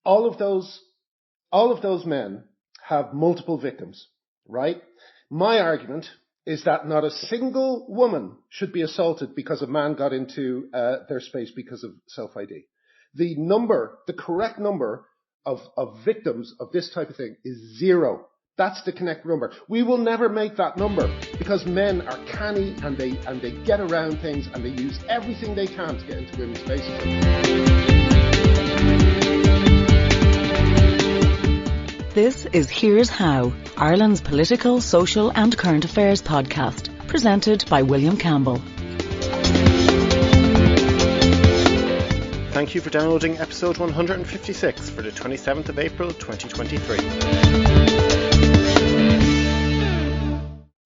all of those all of those men have multiple victims, right? My argument is that not a single woman should be assaulted because a man got into their space because of self-ID. The correct number of victims of this type of thing is 0. That's the correct number. We will never make that number because men are canny and they get around things and they use everything they can to get into women's spaces. This is Here's How, Ireland's political, social and current affairs podcast, presented by William Campbell. Thank you for downloading episode 156 for the 27th of April 2023.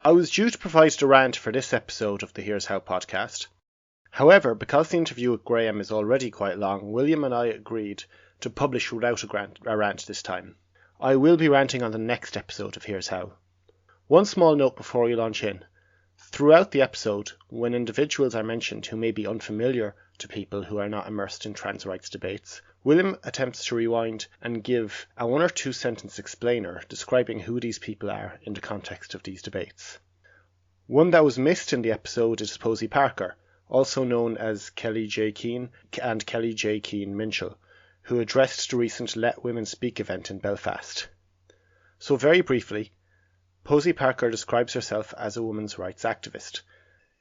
I was due to provide the rant for this episode of the Here's How podcast. However, because the interview with Graham is already quite long, William and I agreed to publish without a rant this time. I will be ranting on the next episode of Here's How. One small note before we launch in. Throughout the episode, when individuals are mentioned who may be unfamiliar to people who are not immersed in trans rights debates, William attempts to rewind and give a 1 or 2 sentence explainer describing who these people are in the context of these debates. One that was missed in the episode is Posey Parker, also known as Kellie J. Keane and Kellie J. Keane Minshall, who addressed the recent Let Women Speak event in Belfast. So very briefly, Posey Parker describes herself as a women's rights activist.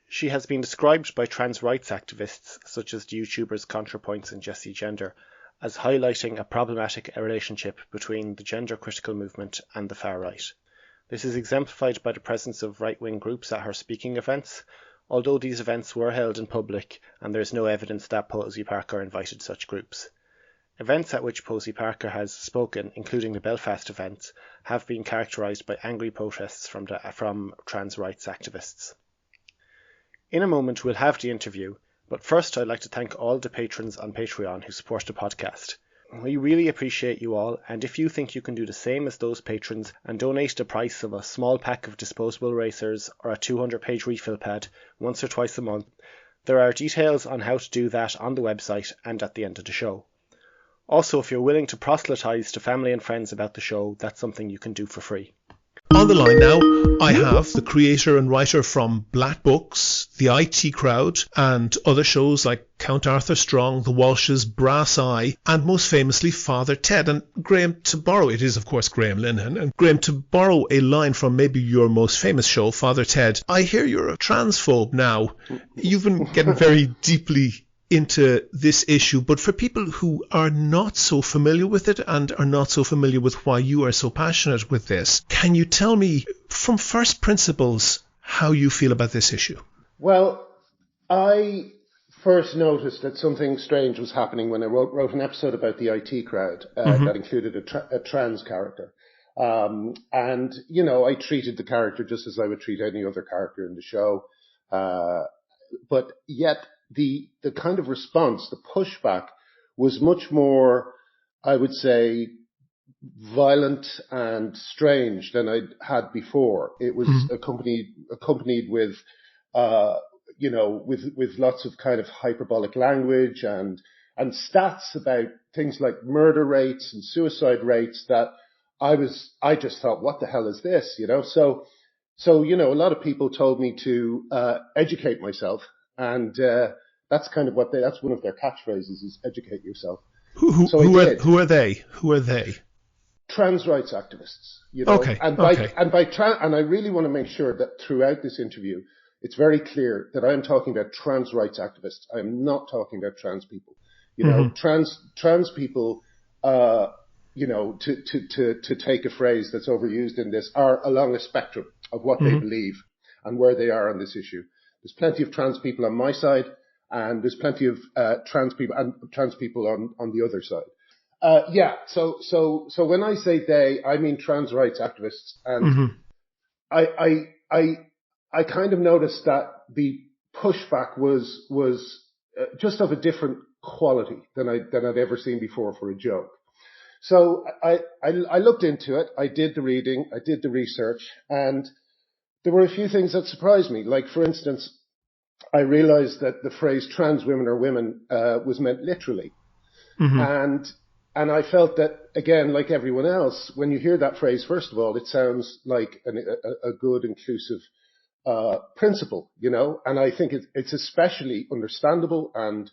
She has been described by trans rights activists such as the YouTubers ContraPoints and Jessie Gender as highlighting a problematic relationship between the gender critical movement and the far right. This is exemplified by the presence of right-wing groups at her speaking events, although these events were held in public and there is no evidence that Posey Parker invited such groups. Events at which Posey Parker has spoken, including the Belfast event, have been characterised by angry protests from trans rights activists. In a moment we'll have the interview, but first I'd like to thank all the patrons on Patreon who support the podcast. We really appreciate you all, and if you think you can do the same as those patrons and donate the price of a small pack of disposable erasers or a 200-page refill pad once or twice a month, there are details on how to do that on the website and at the end of the show. Also, if you're willing to proselytise to family and friends about the show, that's something you can do for free. On the line now, I have the creator and writer from Black Books, The IT Crowd, and other shows like Count Arthur Strong, The Walshes, Brass Eye, and most famously Father Ted. And Graham, to borrow, it is of course Graham Linehan, and Graham, to borrow a line from maybe your most famous show, Father Ted, I hear you're a transphobe now. You've been getting very deeply into this issue, but for people who are not so familiar with it and are not so familiar with why you are so passionate with this, can you tell me from first principles how you feel about this issue? Well, I first noticed that something strange was happening when I wrote an episode about the IT Crowd that included a trans character. And, you know, I treated the character just as I would treat any other character in the show. But yet the kind of response, the pushback was much more, I would say, violent and strange than I'd had before. It was accompanied with, you know, with lots of kind of hyperbolic language and stats about things like murder rates and suicide rates that I just thought, what the hell is this? You know, so, you know, a lot of people told me to, educate myself, and, that's kind of that's one of their catchphrases is educate yourself. Who are they? Trans rights activists, you know. Okay. And I really want to make sure that throughout this interview, it's very clear that I am talking about trans rights activists. I am not talking about trans people. You know, trans people, you know, to take a phrase that's overused in this, are along a spectrum of what they believe and where they are on this issue. There's plenty of trans people on my side, and there's plenty of trans people on the other side. Yeah. So when I say they, I mean trans rights activists, and I kind of noticed that the pushback was just of a different quality than I'd ever seen before for a joke. So I looked into it. I did the reading. I did the research, and there were a few things that surprised me. Like, for instance, I realized that the phrase trans women are women was meant literally. And And I felt that, again, like everyone else, when you hear that phrase, first of all, it sounds like a good, inclusive principle, you know, and I think it's especially understandable and,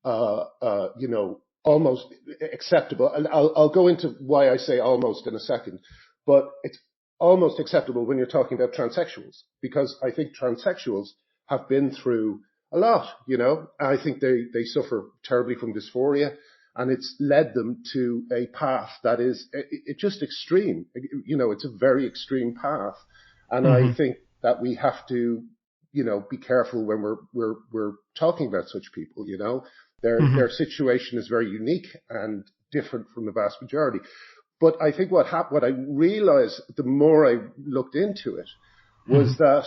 you know, almost acceptable. And I'll go into why I say almost in a second, but it's almost acceptable when you're talking about transsexuals, because I think transsexuals have been through a lot, you know. I think they suffer terribly from dysphoria, and it's led them to a path that is it just extreme. You know, it's a very extreme path, and I think that we have to, you know, be careful when we're talking about such people. You know, their situation is very unique and different from the vast majority. But I think what I realized the more I looked into it was that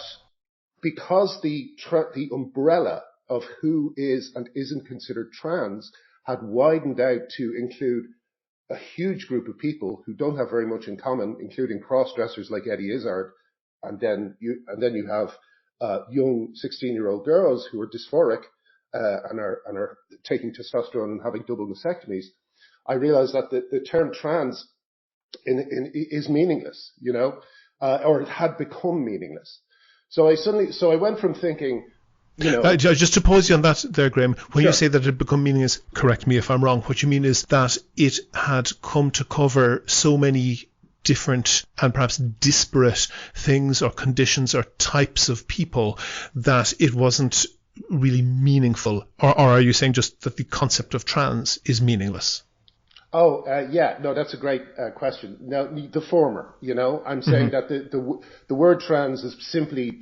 because the umbrella of who is and isn't considered trans had widened out to include a huge group of people who don't have very much in common, including cross-dressers like Eddie Izzard, and then you have young 16-year-old girls who are dysphoric and are taking testosterone and having double mastectomies. I realized that the term trans is meaningless, you know, or it had become meaningless. So I went from thinking, you know, just to pause you on that there, Graham, when you say that it had become meaningless, correct me if I'm wrong, what you mean is that it had come to cover so many different and perhaps disparate things or conditions or types of people that it wasn't really meaningful, or are you saying just that the concept of trans is meaningless? Oh, yeah, no, that's a great question. Now, the former, you know, I'm saying that the word trans has simply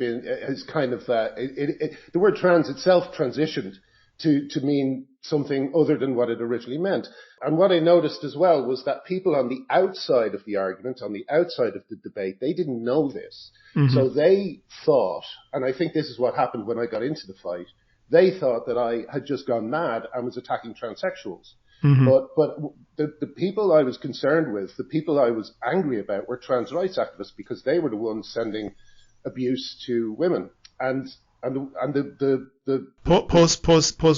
has kind of, the word trans itself transitioned to mean something other than what it originally meant. And what I noticed as well was that people on the outside of the argument, on the outside of the debate, they didn't know this. So they thought, and I think this is what happened when I got into the fight, they thought that I had just gone mad and was attacking transsexuals. But the people I was concerned with, the people I was angry about, were trans rights activists, because they were the ones sending abuse to women. And the pause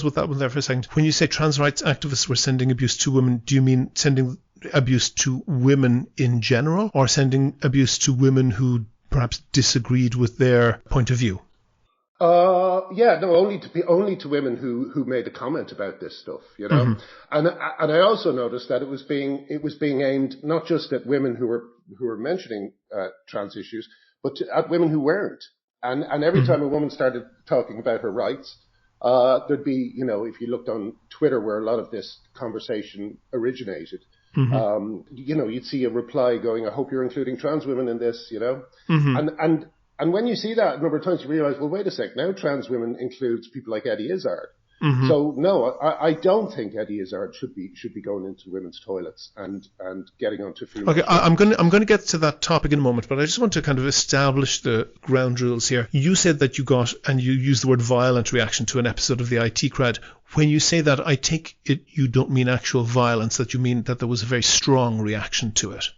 with that one there for a second. When you say trans rights activists were sending abuse to women, do you mean sending abuse to women in general, or sending abuse to women who perhaps disagreed with their point of view? Only to women who made a comment about this stuff, you know. And I also noticed that it was being aimed not just at women who were mentioning trans issues, but at women who weren't. And every time a woman started talking about her rights, there'd be, you know, if you looked on Twitter where a lot of this conversation originated, you know, you'd see a reply going, "I hope you're including trans women in this," you know. And when you see that a number of times, you realize, well, wait a sec, now trans women includes people like Eddie Izzard. So no, I don't think Eddie Izzard should be going into women's toilets and getting onto female. Okay, I'm going to get to that topic in a moment, but I just want to kind of establish the ground rules here. You said that you got, and you used the word violent reaction to an episode of the IT Crowd. When you say that, I take it you don't mean actual violence, that you mean that there was a very strong reaction to it.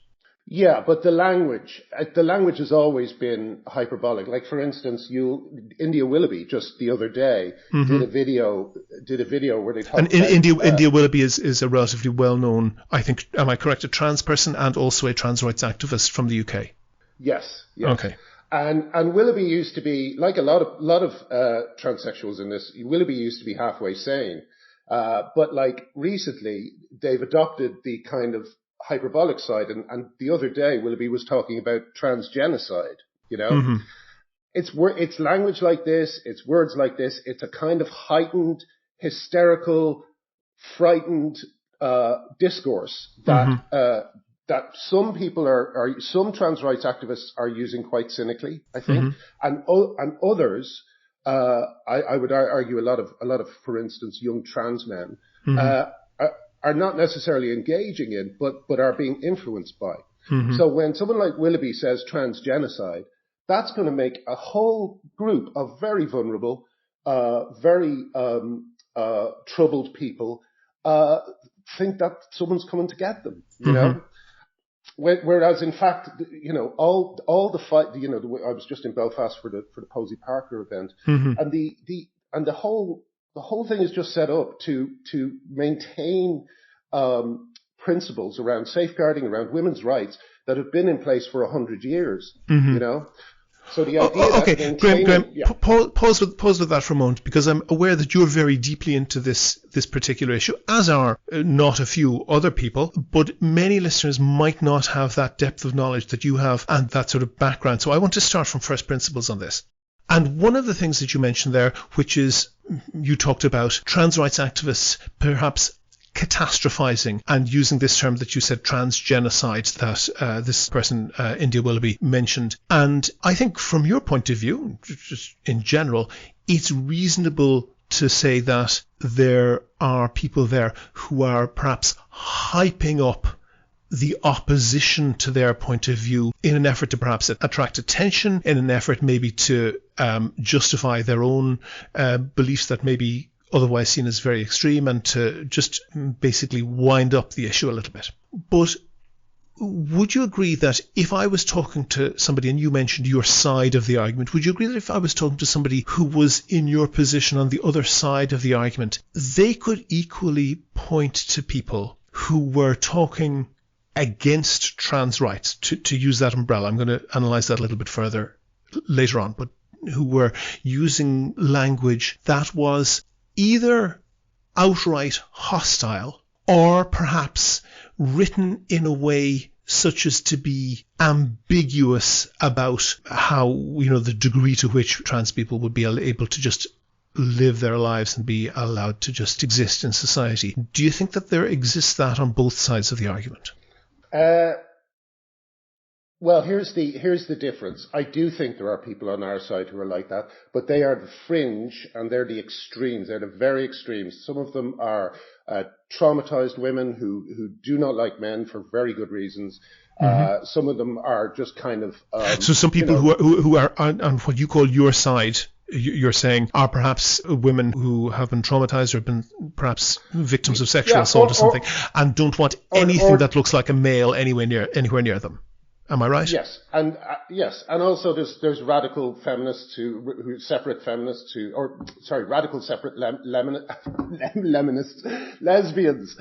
Yeah, but the language has always been hyperbolic. Like, for instance, India Willoughby just the other day did a video where they talked about... India Willoughby is a relatively well-known, I think, am I correct, a trans person and also a trans rights activist from the UK? Yes. Okay. And Willoughby used to be, like a lot of transsexuals in this, Willoughby used to be halfway sane. But like recently, they've adopted the kind of hyperbolic side, and the other day Willoughby was talking about transgenocide, you know. It's language like this, it's words like this, it's a kind of heightened, hysterical, frightened discourse that that some people some trans rights activists are using quite cynically, I think, and others, I would argue a lot of, for instance, young trans men are not necessarily engaging in, but are being influenced by. So when someone like Willoughby says transgenocide, that's going to make a whole group of very vulnerable, very troubled people think that someone's coming to get them, you know? Whereas in fact, you know, all the fight, you know, I was just in Belfast for the Posey Parker event, and the whole thing is just set up to maintain principles around safeguarding, around women's rights that have been in place for 100 years, you know? So the idea okay, that Graham, yeah. pause with that for a moment, because I'm aware that you're very deeply into this particular issue, as are not a few other people, but many listeners might not have that depth of knowledge that you have and that sort of background. So I want to start from first principles on this. And one of the things that you mentioned there, which is you talked about trans rights activists perhaps catastrophizing, and using this term that you said, transgenocide, that this person, India Willoughby, mentioned. And I think from your point of view, just in general, it's reasonable to say that there are people there who are perhaps hyping up the opposition to their point of view in an effort to perhaps attract attention, in an effort maybe to justify their own beliefs that may be otherwise seen as very extreme, and to just basically wind up the issue a little bit. But would you agree that if I was talking to somebody, and you mentioned your side of the argument, would you agree that if I was talking to somebody who was in your position on the other side of the argument, they could equally point to people who were talking against trans rights, to use that umbrella? I'm going to analyse that a little bit further later on, but who were using language that was either outright hostile or perhaps written in a way such as to be ambiguous about how, the degree to which trans people would be able to just live their lives and be allowed to just exist in society. Do you think that there exists that on both sides of the argument? Well, here's the difference. I do think there are people on our side who are like that, but they are the fringe and they're the extremes. They're the very extremes. Some of them are traumatized women who do not like men for very good reasons. Some of them are just kind of so some people who are on what you call your side, you're saying, are perhaps women who have been traumatized or been perhaps victims of sexual assault or something, and don't want anything that looks like a male anywhere near them. Am I right? Yes, and also there's radical feminists who separate feminists radical separate feminists, lesbians,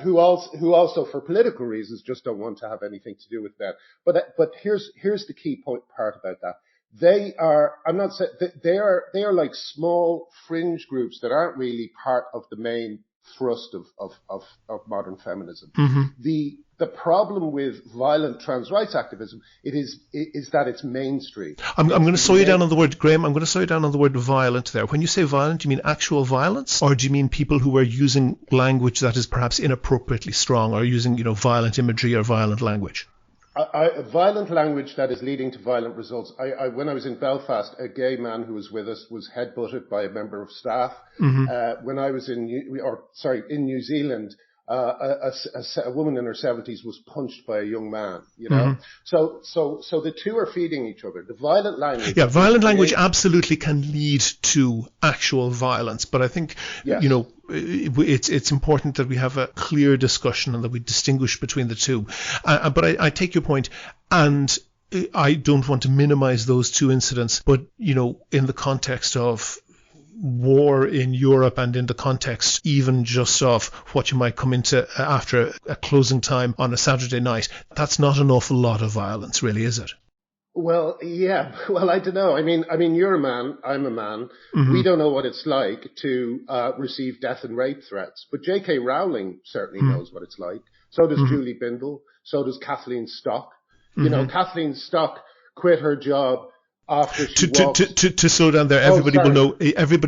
who also for political reasons just don't want to have anything to do with that. But here's the key part about that. They are like small fringe groups that aren't really part of the main thrust of modern feminism. The problem with violent trans rights activism is that it's mainstream. I'm going to slow you down on the word, Graham. I'm going to slow you down on the word violent there. When you say violent, do you mean actual violence, or do you mean people who are using language that is perhaps inappropriately strong, or using violent imagery or violent language? Violent language that is leading to violent results. When I was in Belfast, a gay man who was with us was headbutted by a member of staff. When I was in New Zealand, a woman in her 70s was punched by a young man. So the two are feeding each other. The violent language. Yeah, violent language absolutely can lead to actual violence, but I think it's important that we have a clear discussion and that we distinguish between the two. But I take your point, and I don't want to minimize those two incidents, but in the context of war in Europe and in the context even just of what you might come into after a closing time on a Saturday night, that's not an awful lot of violence, really, is it? Well, yeah. Well, I don't know. I mean, you're a man. I'm a man. We don't know what it's like to receive death and rape threats. But J.K. Rowling certainly knows what it's like. So does Julie Bindel. So does Kathleen Stock. Kathleen Stock quit her job after she to slow down there. Everybody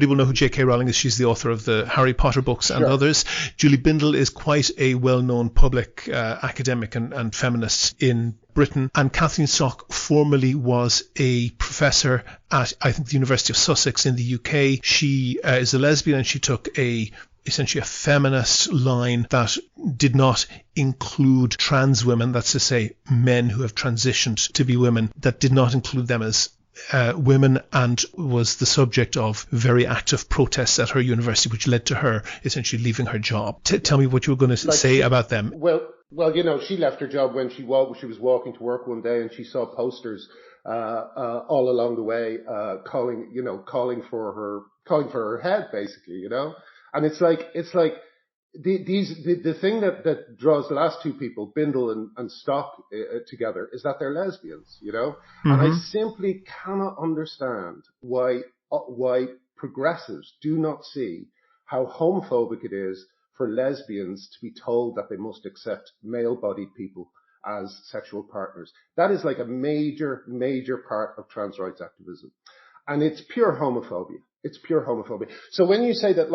will know who J.K. Rowling is. She's the author of the Harry Potter books and others. Julie Bindel is quite a well-known public academic and feminist in Britain. And Kathleen Stock formerly was a professor at, I think, the University of Sussex in the UK. She is a lesbian, and she took essentially a feminist line that did not include trans women, that's to say men who have transitioned to be women, that did not include them as women, and was the subject of very active protests at her university, which led to her essentially leaving her job. Tell me what you were going to say about them. Well, she left her job when she was walking to work one day, and she saw posters all along the way calling for her head, basically, And it's like the thing that draws the last two people, Bindle and Stock, together is that they're lesbians, you know? Mm-hmm. And I simply cannot understand why progressives do not see how homophobic it is for lesbians to be told that they must accept male-bodied people as sexual partners. That is like a major, major part of trans rights activism. And it's pure homophobia. It's pure homophobia. So when you say that, to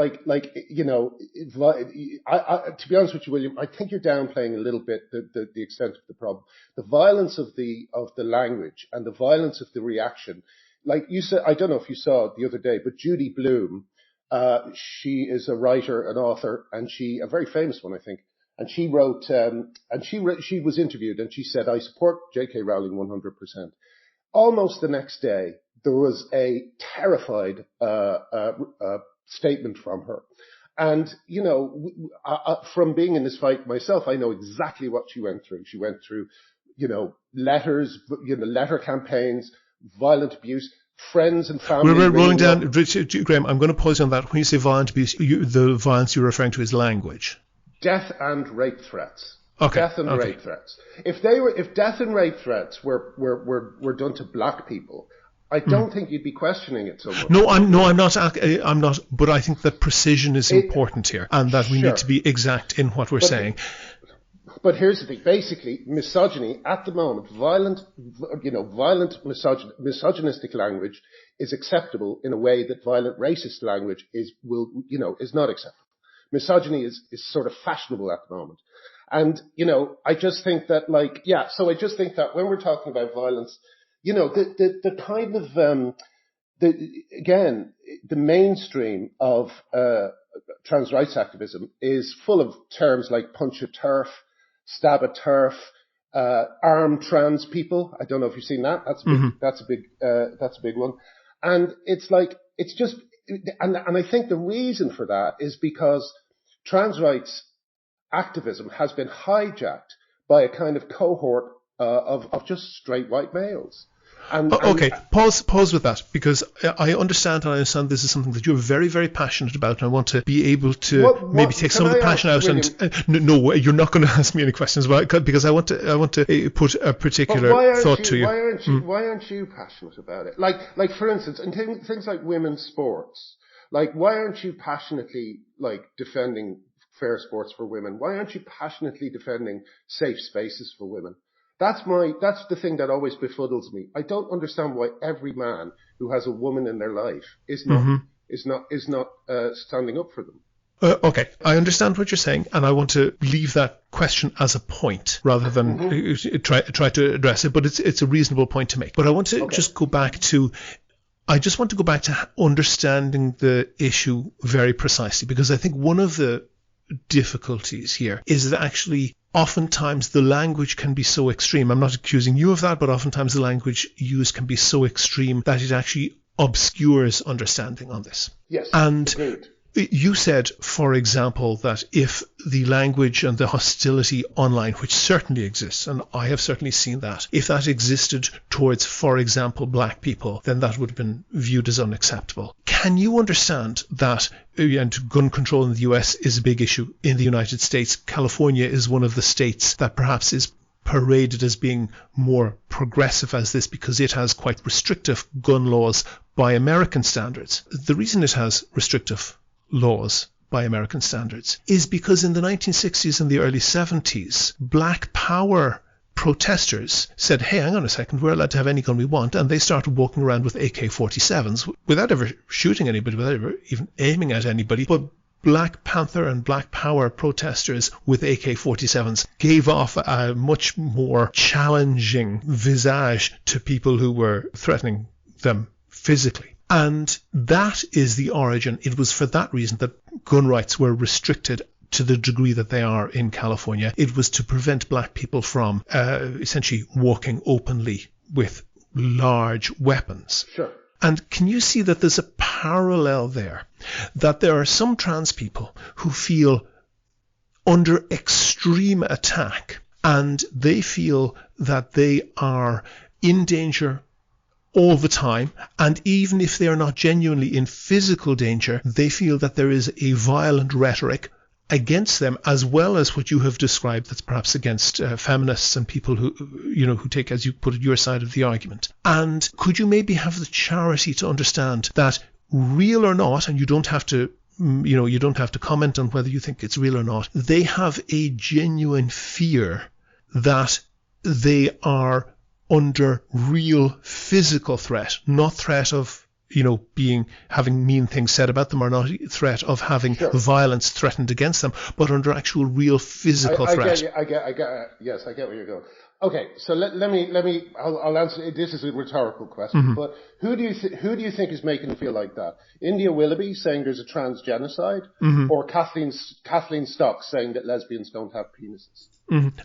be honest with you, William, I think you're downplaying a little bit the extent of the problem. The violence of the language and the violence of the reaction. Like you said, I don't know if you saw it the other day, but Judy Blume, she is a writer, an author, and a very famous one, I think. And she wrote, she was interviewed and she said, I support J.K. Rowling 100%. Almost the next day, there was a terrified statement from her. And, you know, from being in this fight myself, I know exactly what she went through. She went through, you know, letter campaigns, violent abuse, friends and family. We're rolling down, Graham, I'm going to pause on that. When you say violent abuse, the violence you're referring to is language. Death and rape threats. Okay. Death and rape threats. If death and rape threats were done to black people, I don't think you'd be questioning it so much. No, I'm not. But I think that precision is important here, and that we need to be exact in what we're saying. But here's the thing: basically, misogyny at the moment, violent misogynistic language is acceptable in a way that violent racist language is not acceptable. Misogyny is sort of fashionable at the moment. And, you know, I just think that so I just think that when we're talking about violence, you know, the kind of, the mainstream of, trans rights activism is full of terms like punch a turf, stab a turf, arm trans people. I don't know if you've seen that. That's a big one. And it's like, it's just, and I think the reason for that is because trans rights activism has been hijacked by a kind of cohort of just straight white males. Okay, pause with that, because I understand this is something that you're very, very passionate about, and I want to be able to maybe take some of the passion out. William? And no, you're not going to ask me any questions about it, because I want to put a particular thought to you. Why aren't you passionate about it? Like for instance, in things like women's sports, like why aren't you passionately defending fair sports for women? Why aren't you passionately defending safe spaces for women? That's the thing that always befuddles me. I don't understand why every man who has a woman in their life is not standing up for them. Okay, I understand what you're saying, and I want to leave that question as a point rather than try to address it. But it's a reasonable point to make. But I want to just go back to. I just want to go back to understanding the issue very precisely, because I think one of the difficulties here is that actually oftentimes the language can be so extreme. I'm not accusing you of that, but oftentimes the language used can be so extreme that it actually obscures understanding on this. Yes, and agreed. You said, for example, that if the language and the hostility online, which certainly exists, and I have certainly seen that, if that existed towards, for example, black people, then that would have been viewed as unacceptable. Can you understand that, and gun control in the US is a big issue in the United States? California is one of the states that perhaps is paraded as being more progressive as this because it has quite restrictive gun laws by American standards. The reason it has restrictive laws by American standards is because in the 1960s and the early 70s, Black Power protesters said, hey, hang on a second, we're allowed to have any gun we want, and they started walking around with AK-47s without ever shooting anybody, without ever even aiming at anybody. But Black Panther and Black Power protesters with AK-47s gave off a much more challenging visage to people who were threatening them physically. And that is the origin. It was for that reason that gun rights were restricted to the degree that they are in California. It was to prevent black people from essentially walking openly with large weapons. Sure. And can you see that there's a parallel there? That there are some trans people who feel under extreme attack, and they feel that they are in danger all the time, and even if they are not genuinely in physical danger, they feel that there is a violent rhetoric against them, as well as what you have described that's perhaps against feminists and people who take, as you put it, your side of the argument. And could you maybe have the charity to understand that, real or not, and you don't have to comment on whether you think it's real or not, they have a genuine fear that they are under real physical threat, not threat of having mean things said about them, or not threat of having violence threatened against them, but under actual real physical threat. Yes, I get where you're going. Okay, so I'll answer. This is a rhetorical question, but who do you think is making them feel like that? India Willoughby saying there's a trans genocide, or Kathleen Stocks saying that lesbians don't have penises?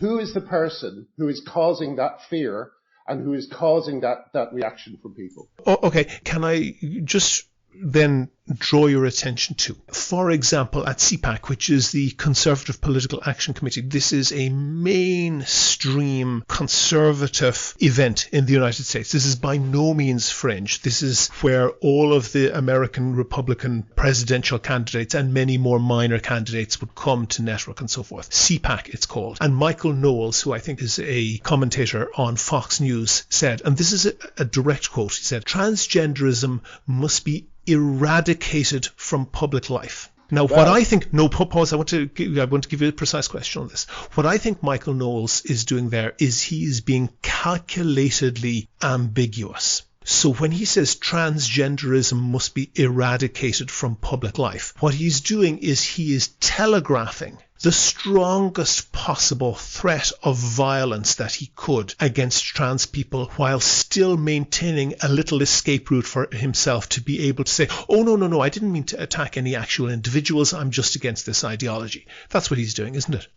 Who is the person who is causing that fear and who is causing that reaction from people? Okay, can I just then draw your attention to, for example, at CPAC, which is the Conservative Political Action Committee. This is a mainstream conservative event in the United States. This is by no means fringe. This is where all of the American Republican presidential candidates and many more minor candidates would come to network and so forth. CPAC, it's called. And Michael Knowles, who I think is a commentator on Fox News, said, and this is a direct quote, he said, "Transgenderism must be eradicated from public life." Now, what I think, pause, I want to give you a precise question on this. What I think Michael Knowles is doing there is he is being calculatedly ambiguous. So when he says transgenderism must be eradicated from public life, what he's doing is he is telegraphing the strongest possible threat of violence that he could against trans people, while still maintaining a little escape route for himself to be able to say, oh, no, I didn't mean to attack any actual individuals, I'm just against this ideology. That's what he's doing, isn't it?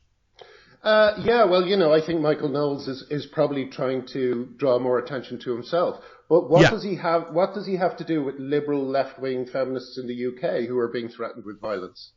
I think Michael Knowles is probably trying to draw more attention to himself. But what does he have to do with liberal left-wing feminists in the UK who are being threatened with violence?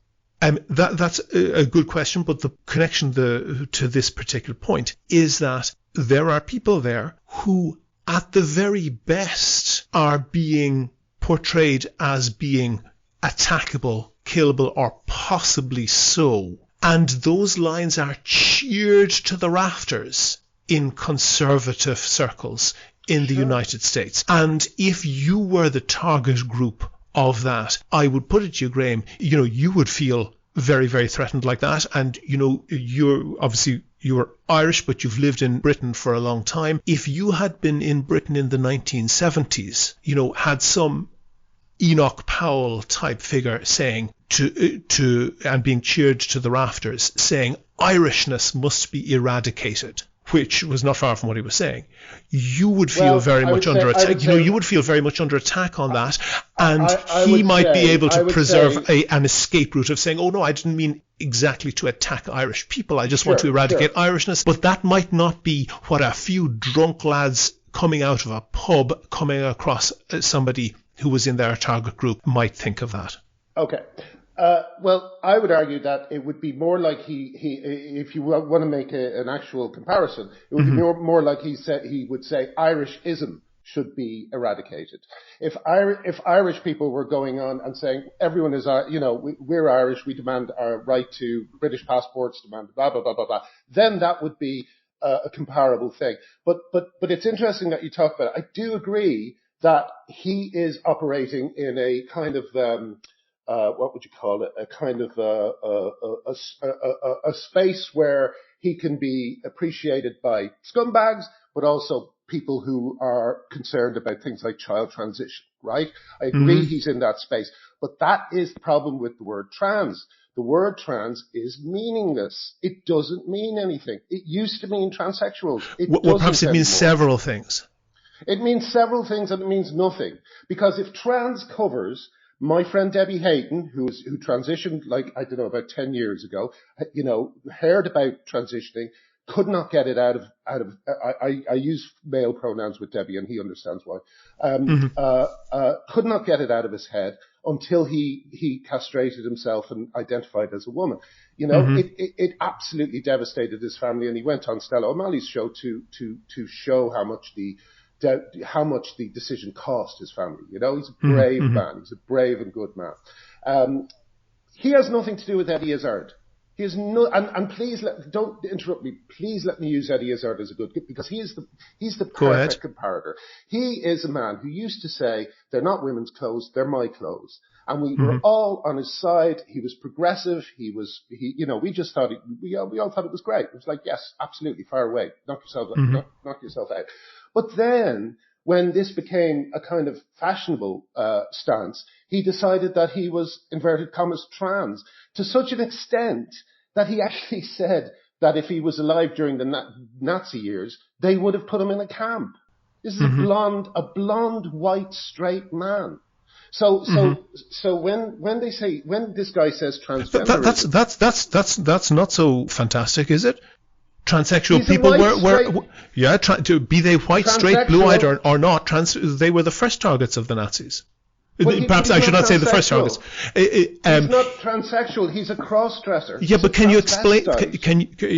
That's a good question, but the connection to this particular point is that there are people there who, at the very best, are being portrayed as being attackable, killable, or possibly so. And those lines are cheered to the rafters in conservative circles in the United States. And if you were the target group of that, I would put it to you, Graham, you would feel very, very threatened like that. And, you're Irish, but you've lived in Britain for a long time. If you had been in Britain in the 1970s, had some Enoch Powell type figure saying and being cheered to the rafters, saying Irishness must be eradicated, which was not far from what he was saying, you would feel very much under attack. You would feel very much under attack on that, and he might be able to preserve an escape route of saying, oh no, I didn't mean exactly to attack Irish people, I just want to eradicate Irishness. But that might not be what a few drunk lads coming out of a pub coming across somebody who was in their target group might think of that. Okay. I would argue that it would be more like if you want to make an actual comparison, it would be more like he would say Irishism should be eradicated. If Irish people were going on and saying everyone is, we're Irish, we demand our right to British passports, demand blah blah blah blah blah, then that would be a comparable thing. But it's interesting that you talk about it. I do agree that he is operating in a kind of what would you call it? A kind of a space where he can be appreciated by scumbags, but also people who are concerned about things like child transition, right? I agree he's in that space, but that is the problem with the word trans. The word trans is meaningless. It doesn't mean anything. It used to mean transsexuals. Perhaps it means several things. It means several things and it means nothing. Because if trans covers my friend Debbie Hayton, who transitioned about 10 years ago, heard about transitioning, could not get it out of I use male pronouns with Debbie and he understands why. Could not get it out of his head until he castrated himself and identified as a woman. It absolutely devastated his family, and he went on Stella O'Malley's show to show how much the decision cost his family. He's a brave man. He's a brave and good man. He has nothing to do with Eddie Izzard. He is no, and please don't interrupt me. Please let me use Eddie Izzard as a good, because he's the perfect comparator. He is a man who used to say, they're not women's clothes, they're my clothes. And we were all on his side. He was progressive. We just thought, we all thought it was great. It was like, yes, absolutely, fire away. Knock yourself out. But then, when this became a kind of fashionable stance, he decided that he was, inverted commas, trans, to such an extent that he actually said that if he was alive during the Nazi years, they would have put him in a camp. This is a blonde, white, straight man. So when this guy says transgender, that's not so fantastic, is it? Transsexual people were be they white, straight, blue-eyed or not, they were the first targets of the Nazis. Perhaps I should not say the first targets. He's not transsexual. He's a cross-dresser. Yeah, but can you explain?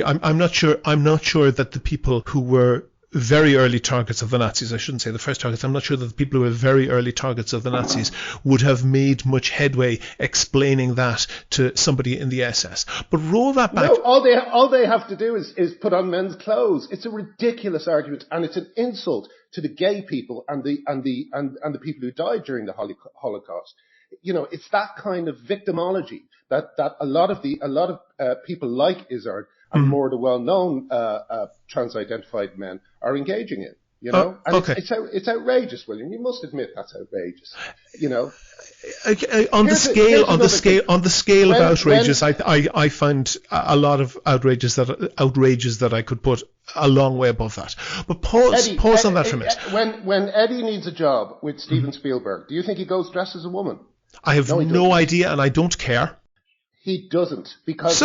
I'm not sure. I'm not sure that the people who were very early targets of the Nazis, I shouldn't say the first targets, I'm not sure that the people who were very early targets of the Nazis would have made much headway explaining that to somebody in the SS. But roll that back. No, all they have to do is put on men's clothes. It's a ridiculous argument, and it's an insult to the gay people and the people who died during the Holocaust. It's that kind of victimology that a lot of people like Izzard and more the well-known trans-identified men are engaging in, And okay. It's outrageous, William. You must admit that's outrageous, On the scale of outrageous, I find a lot of outrages that I could put a long way above that. But pause on that for a minute. When Eddie needs a job with Steven Spielberg, do you think he goes dressed as a woman? I have no idea, and I don't care. He doesn't, because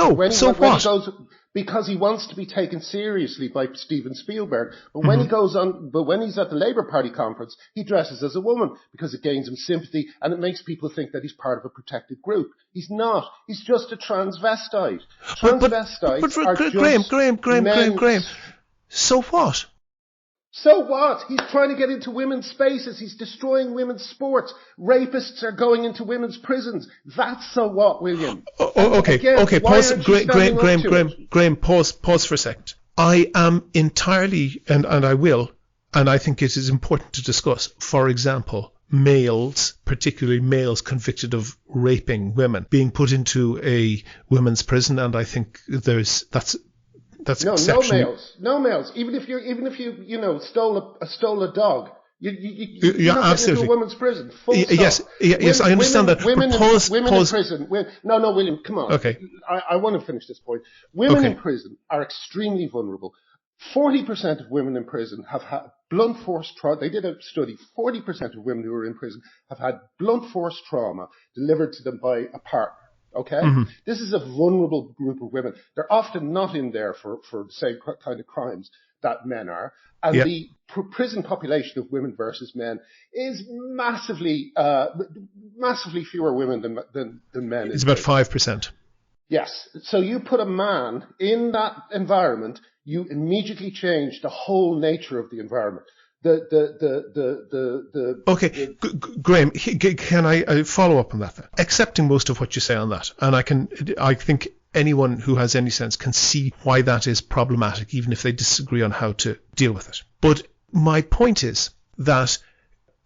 because he wants to be taken seriously by Steven Spielberg. But when when he's at the Labour Party conference, he dresses as a woman because it gains him sympathy and it makes people think that he's part of a protected group. He's not. He's just a transvestite. Graham. So what? So what? He's trying to get into women's spaces. He's destroying women's sports. Rapists are going into women's prisons. That's so what, William? Okay. Pause. Graham, pause for a second. I am entirely, and I will, and I think it is important to discuss, for example, males, particularly males convicted of raping women, being put into a women's prison, and I think that's no males. Even if you stole a dog, you're not getting into a women's prison. Yes, I understand that. Women in prison. No, William, come on. Okay. I want to finish this point. Women in prison are extremely vulnerable. 40% of women in prison have had blunt force trauma. They did a study. 40% of women who are in prison have had blunt force trauma delivered to them by a partner. Okay? This is a vulnerable group of women. They're often not in there for the same kind of crimes that men are. And the prison population of women versus men is massively fewer women than men. It's about 5%. Yes. So you put a man in that environment, you immediately change the whole nature of the environment. Graham, can I follow up on that then? Accepting most of what you say on that, and I think anyone who has any sense can see why that is problematic, even if they disagree on how to deal with it. But my point is that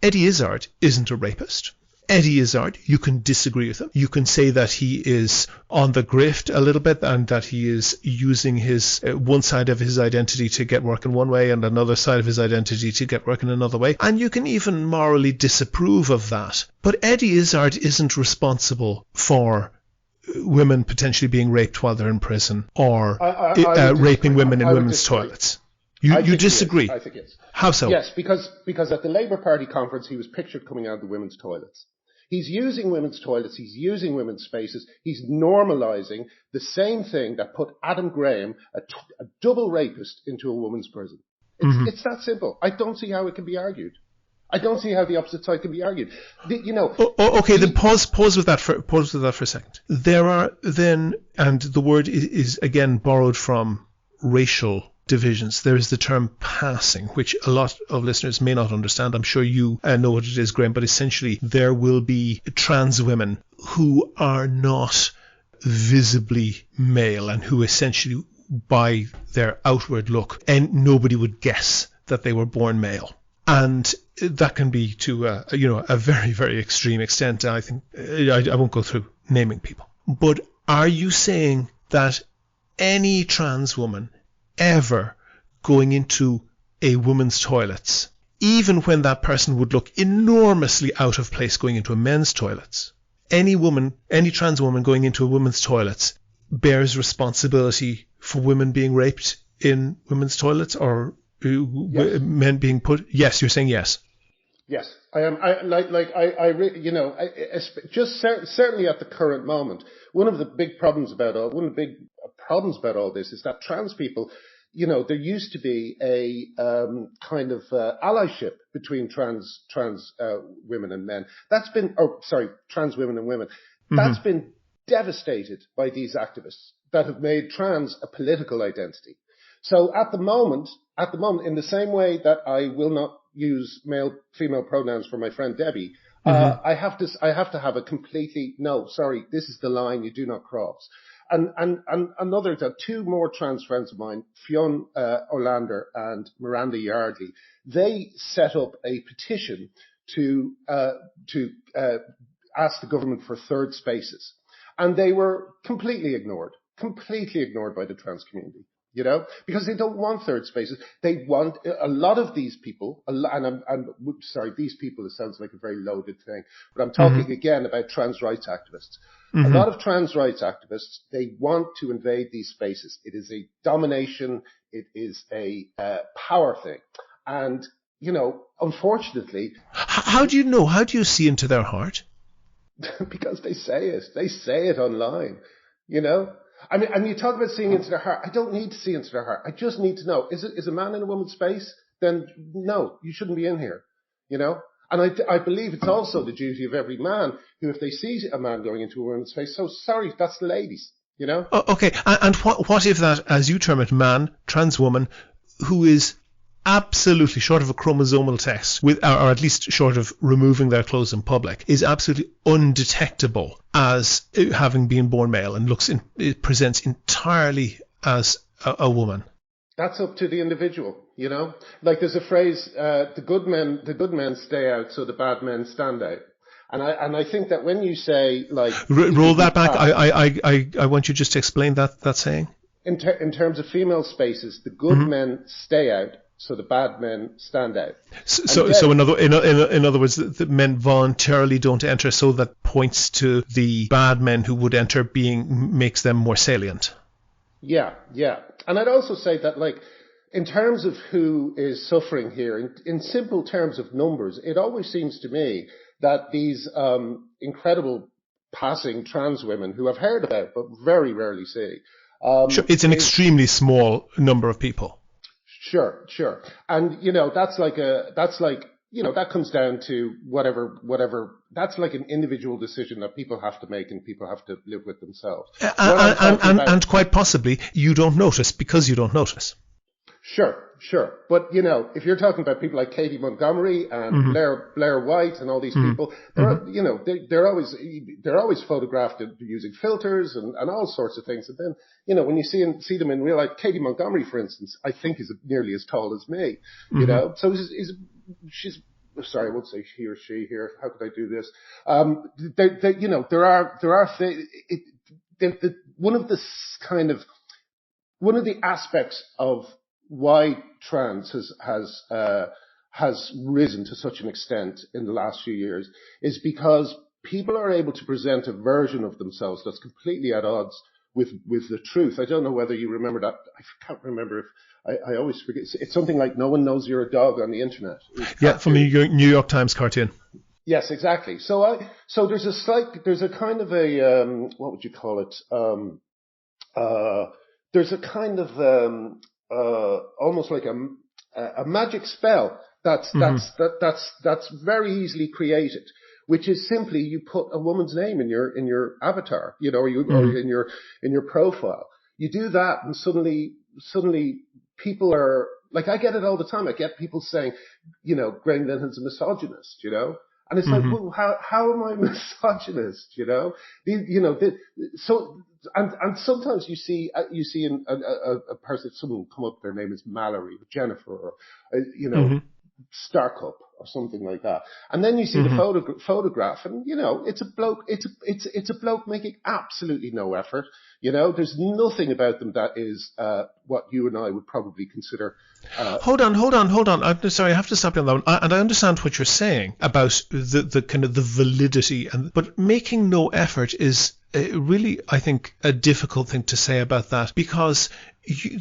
Eddie Izzard isn't a rapist. Eddie Izzard, you can disagree with him. You can say that he is on the grift a little bit and that he is using his one side of his identity to get work in one way and another side of his identity to get work in another way. And you can even morally disapprove of that. But Eddie Izzard isn't responsible for women potentially being raped while they're in prison or raping women in women's toilets. You disagree? I think it's. How so? Yes, because at the Labour Party conference, he was pictured coming out of the women's toilets. He's using women's toilets. He's using women's spaces. He's normalising the same thing that put Adam Graham, a double rapist, into a woman's prison. It's that simple. I don't see how it can be argued. I don't see how the opposite side can be argued. Then pause with that for a second. There are then, and the word is again borrowed from racial divisions. There is the term passing, which a lot of listeners may not understand. I'm sure you know what it is, Graham, but essentially there will be trans women who are not visibly male and who essentially, by their outward look, and nobody would guess that they were born male. And that can be to a very, very extreme extent. I think I won't go through naming people. But are you saying that any trans woman ever going into a woman's toilets, even when that person would look enormously out of place going into a men's toilets, any trans woman going into a woman's toilets bears responsibility for women being raped in women's toilets, or yes, men being put? Yes, you're saying yes. Yes, I am. Certainly at the current moment, one of the big problems about all this is that trans people, there used to be a kind of allyship between trans women and men. Trans women and women. Mm-hmm. That's been devastated by these activists that have made trans a political identity. So at the moment, in the same way that I will not use male-female pronouns for my friend Debbie, mm-hmm. I have to have a completely, no, sorry, this is the line you do not cross. And two more trans friends of mine, Fionn Orlander and Miranda Yardley, they set up a petition to ask the government for third spaces. And they were completely ignored by the trans community. Because they don't want third spaces. They want a lot of these people, these people, it sounds like a very loaded thing, but I'm talking mm-hmm. again about trans rights activists. Mm-hmm. A lot of trans rights activists, they want to invade these spaces. It is a domination. It is a power thing. And, unfortunately. How do you know? How do you see into their heart? Because they say it. They say it online, I mean, and you talk about seeing into their heart. I don't need to see into their heart. I just need to know, is a man in a woman's space? Then no, you shouldn't be in here, And I believe it's also the duty of every man who, if they see a man going into a woman's space, so sorry, that's the ladies, Oh, okay. And what if that, as you term it, man, trans woman, who is absolutely short of a chromosomal test, or at least short of removing their clothes in public, is absolutely undetectable as having been born male and it presents entirely as a woman? That's up to the individual, Like there's a phrase, the good men stay out, so the bad men stand out. And I think that when you say like roll that back, I want you just to explain that saying. In terms of female spaces, the good mm-hmm. men stay out, so the bad men stand out. So in other words, the men voluntarily don't enter, so that points to the bad men who would enter makes them more salient. Yeah. And I'd also say that, like, in terms of who is suffering here, in simple terms of numbers, it always seems to me that these incredible passing trans women who I've heard about but very rarely see. Sure, it's an extremely small number of people. Sure. And, that comes down to whatever, that's like an individual decision that people have to make and people have to live with themselves. And quite possibly you don't notice because you don't notice. Sure. But, if you're talking about people like Katie Montgomery and mm-hmm. Blair White and all these mm-hmm. people, they're always photographed using filters and all sorts of things. And then, when you see them in real life, Katie Montgomery, for instance, I think is nearly as tall as me, mm-hmm. So she's, sorry, I won't say he or she here. How could I do this? One of the aspects of why trans has risen to such an extent in the last few years is because people are able to present a version of themselves that's completely at odds with the truth. I don't know whether you remember that. I can't remember if I always forget. It's something like "No one knows you're a dog" on the internet. Yeah, from the New York Times cartoon. Yes, exactly. So there's a kind of a what would you call it? There's a kind of almost like a magic spell that's very easily created, which is simply you put a woman's name in your avatar, or in your profile. You do that, and suddenly people are like, I get it all the time. I get people saying, Graham Linden's a misogynist, And it's like, well, how am I misogynist? You know, and sometimes you see in a person, someone come up, their name is Mallory, or Jennifer, or Starcup or something like that, and then you see the photograph, and it's a bloke. It's a bloke making absolutely no effort. There's nothing about them that is what you and I would probably consider. Hold on. I'm sorry, I have to stop you on that one. And I understand what you're saying about the kind of the validity, but making no effort is really, I think, a difficult thing to say about that, because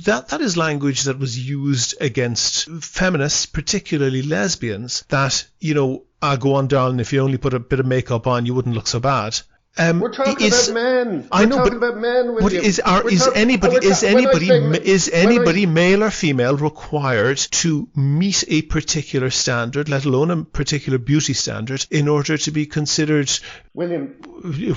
that is language that was used against feminists, particularly lesbians, that, I go on, darling, if you only put a bit of makeup on, you wouldn't look so bad. We're talking about men. I know, about men. But is anybody, male or female, required to meet a particular standard, let alone a particular beauty standard, in order to be considered, William,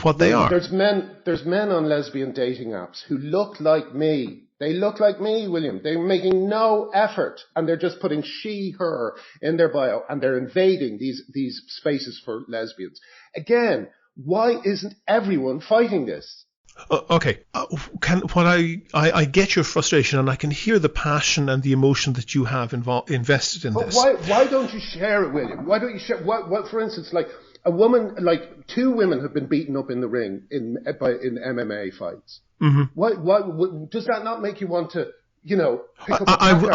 what they are? There's men on lesbian dating apps who look like me. They look like me, William. They're making no effort, and they're just putting she, her in their bio, and they're invading these spaces for lesbians. Again, why isn't everyone fighting this? Okay, I get your frustration, and I can hear the passion and the emotion that you have invested in this. Why don't you share it, William? Why don't you share? What, for instance, like a woman, like 2 women have been beaten up in the ring in MMA fights. Mm-hmm. Why does that not make you want to? Pick up I would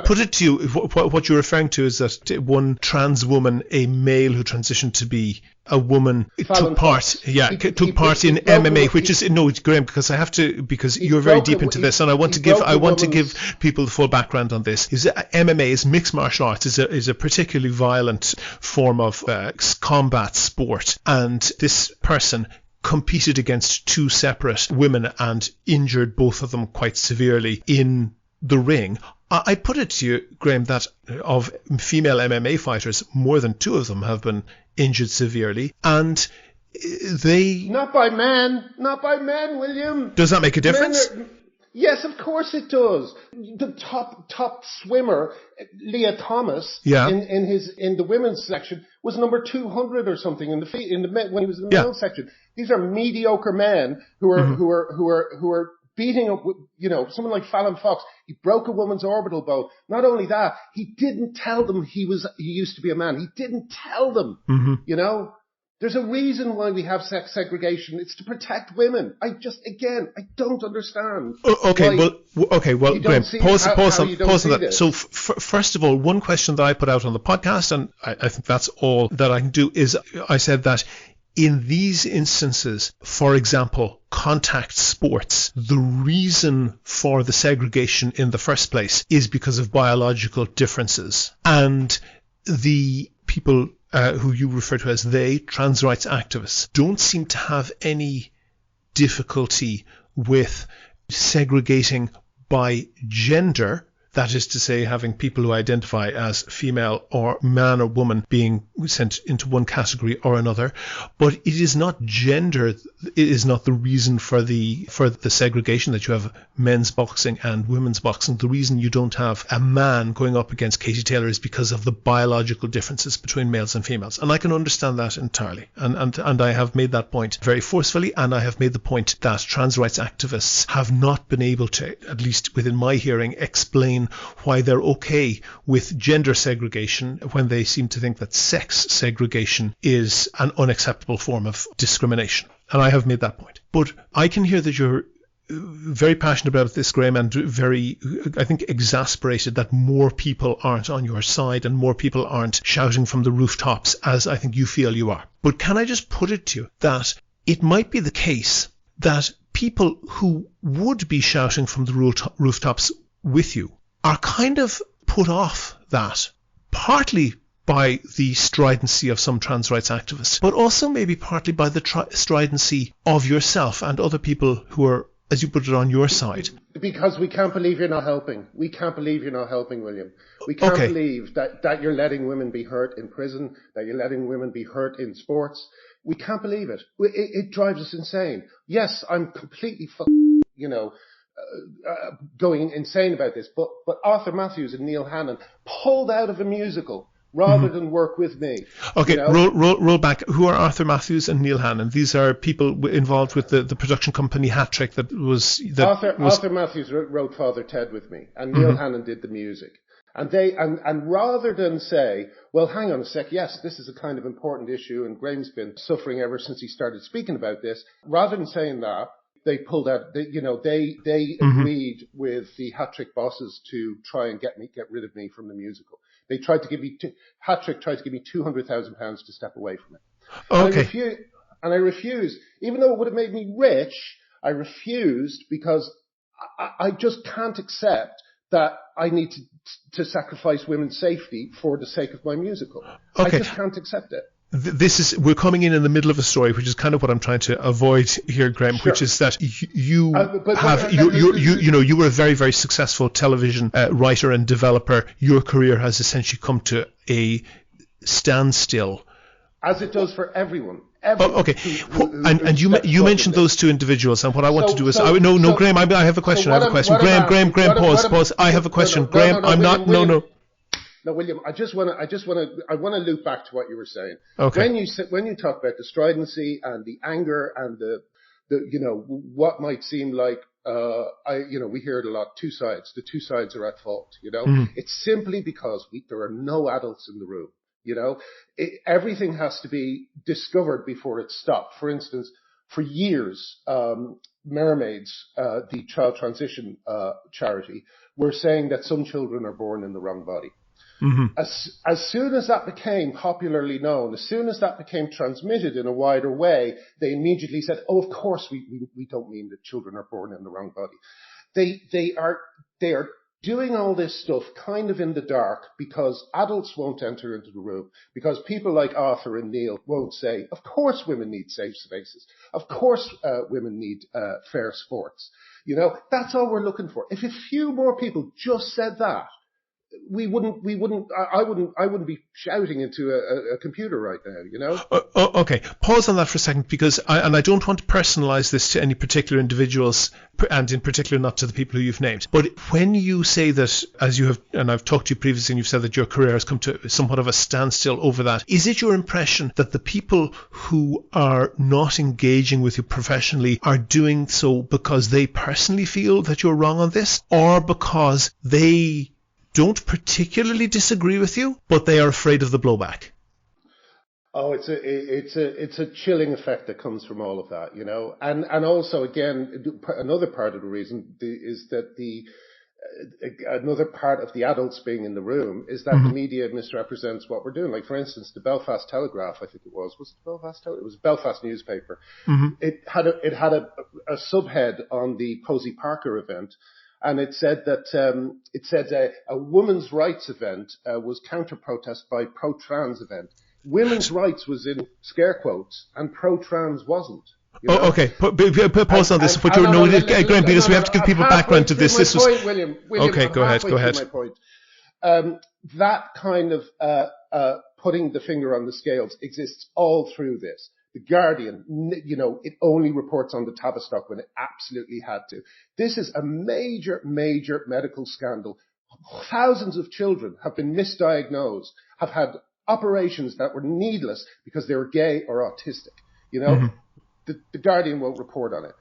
put it to you. What you're referring to is that one trans woman, a male who transitioned to be a woman, took part in MMA, which is Graham, because you're very deep into this, and I want to give people the full background on this. MMA is mixed martial arts, is a particularly violent form of combat sport, and this person competed against 2 separate women and injured both of them quite severely in the ring. I put it to you, Graham, that of female MMA fighters, more than 2 of them have been injured severely, and they... Not by men, William. Does that make a difference? Yes, of course it does. The top swimmer, Leah Thomas, in the women's section, was number 200 or something when he was in the male section. These are mediocre men who are beating up, someone like Fallon Fox. He broke a woman's orbital bone. Not only that, he didn't tell them he used to be a man. He didn't tell them. Mm-hmm. There's a reason why we have sex segregation. It's to protect women. I don't understand. Well, Graham, pause on that. So, first of all, one question that I put out on the podcast, and I think that's all that I can do, is I said that in these instances, for example, contact sports, the reason for the segregation in the first place is because of biological differences. And the people who you refer to as trans rights activists, don't seem to have any difficulty with segregating by gender. That is to say, having people who identify as female or man or woman being sent into one category or another. But it is not gender. It is not the reason for the segregation that you have men's boxing and women's boxing. The reason you don't have a man going up against Katie Taylor is because of the biological differences between males and females. And I can understand that entirely. And I have made that point very forcefully. And I have made the point that trans rights activists have not been able to, at least within my hearing, explain why they're okay with gender segregation when they seem to think that sex segregation is an unacceptable form of discrimination. And I have made that point. But I can hear that you're very passionate about this, Graham, and very, I think, exasperated that more people aren't on your side and more people aren't shouting from the rooftops as I think you feel you are. But can I just put it to you that it might be the case that people who would be shouting from the rooftops with you are kind of put off that, partly by the stridency of some trans rights activists, but also maybe partly by the stridency of yourself and other people who are, as you put it, on your side. Because we can't believe you're not helping. We can't believe you're not helping, William. We can't believe that you're letting women be hurt in prison, that you're letting women be hurt in sports. We can't believe it. It drives us insane. Yes, I'm completely going insane about this, but Arthur Matthews and Neil Hannon pulled out of a musical rather than work with me. Okay, you know? roll back. Who are Arthur Matthews and Neil Hannon? These are people involved with the production company Hat Trick Arthur Matthews wrote Father Ted with me, and Neil Hannon did the music. And and rather than say, well, hang on a sec, yes, this is a kind of important issue, and Graham's been suffering ever since he started speaking about this, rather than saying that, they pulled out, they agreed with the Hat Trick bosses to try and get rid of me from the musical. They tried to give me, Hat Trick tried to give me £200,000 to step away from it. Okay. And I refused. Even though it would have made me rich, I refused because I just can't accept that I need to sacrifice women's safety for the sake of my musical. Okay. I just can't accept it. We're coming in the middle of a story, which is kind of what I'm trying to avoid here, Graham, Sure. which is that you were a very, very successful television writer and developer. Your career has essentially come to a standstill. As it does for everyone. Okay. And you mentioned those two individuals, and what I want to do is Graham, I have a question. Graham, pause. I have a question. Graham, I'm not. No. No, William, I want to loop back to what you were saying. Okay. When you talk about the stridency and the anger and the what might seem like we hear it a lot. Two sides. The two sides are at fault. It's simply because there are no adults in the room. Everything has to be discovered before it's stopped. For instance, for years, Mermaids, the child transition charity, were saying that some children are born in the wrong body. Mm-hmm. As soon as that became popularly known, as soon as that became transmitted in a wider way, they immediately said, "Oh, of course we don't mean that children are born in the wrong body." They are doing all this stuff kind of in the dark because adults won't enter into the room, because people like Arthur and Neil won't say, "Of course women need safe spaces. Of course women need fair sports." That's all we're looking for. If a few more people just said that, I wouldn't be shouting into a computer right now, Okay, pause on that for a second, because I don't want to personalize this to any particular individuals, and in particular not to the people who you've named. But when you say that, as you have, and I've talked to you previously, and you've said that your career has come to somewhat of a standstill over that, is it your impression that the people who are not engaging with you professionally are doing so because they personally feel that you're wrong on this, or because they don't particularly disagree with you, but they are afraid of the blowback? Oh, it's a chilling effect that comes from all of that, and also, again, another part of the reason is that another part of the adults being in the room is that the media misrepresents what we're doing. Like, for instance, the Belfast Telegraph, I think it was the Belfast Telegraph? It was a Belfast newspaper. Mm-hmm. It had a subhead on the Posey Parker event. And it said that a women's rights event was counter-protest by pro-trans event. Women's rights was in scare quotes, and pro-trans wasn't. Okay. Pause on this. Graham, because we have to give people background to this. This was William. Okay, go ahead. My point. That kind of putting the finger on the scales exists all through this. The Guardian, it only reports on the Tavistock when it absolutely had to. This is a major, major medical scandal. Thousands of children have been misdiagnosed, have had operations that were needless because they were gay or autistic. The Guardian won't report on it.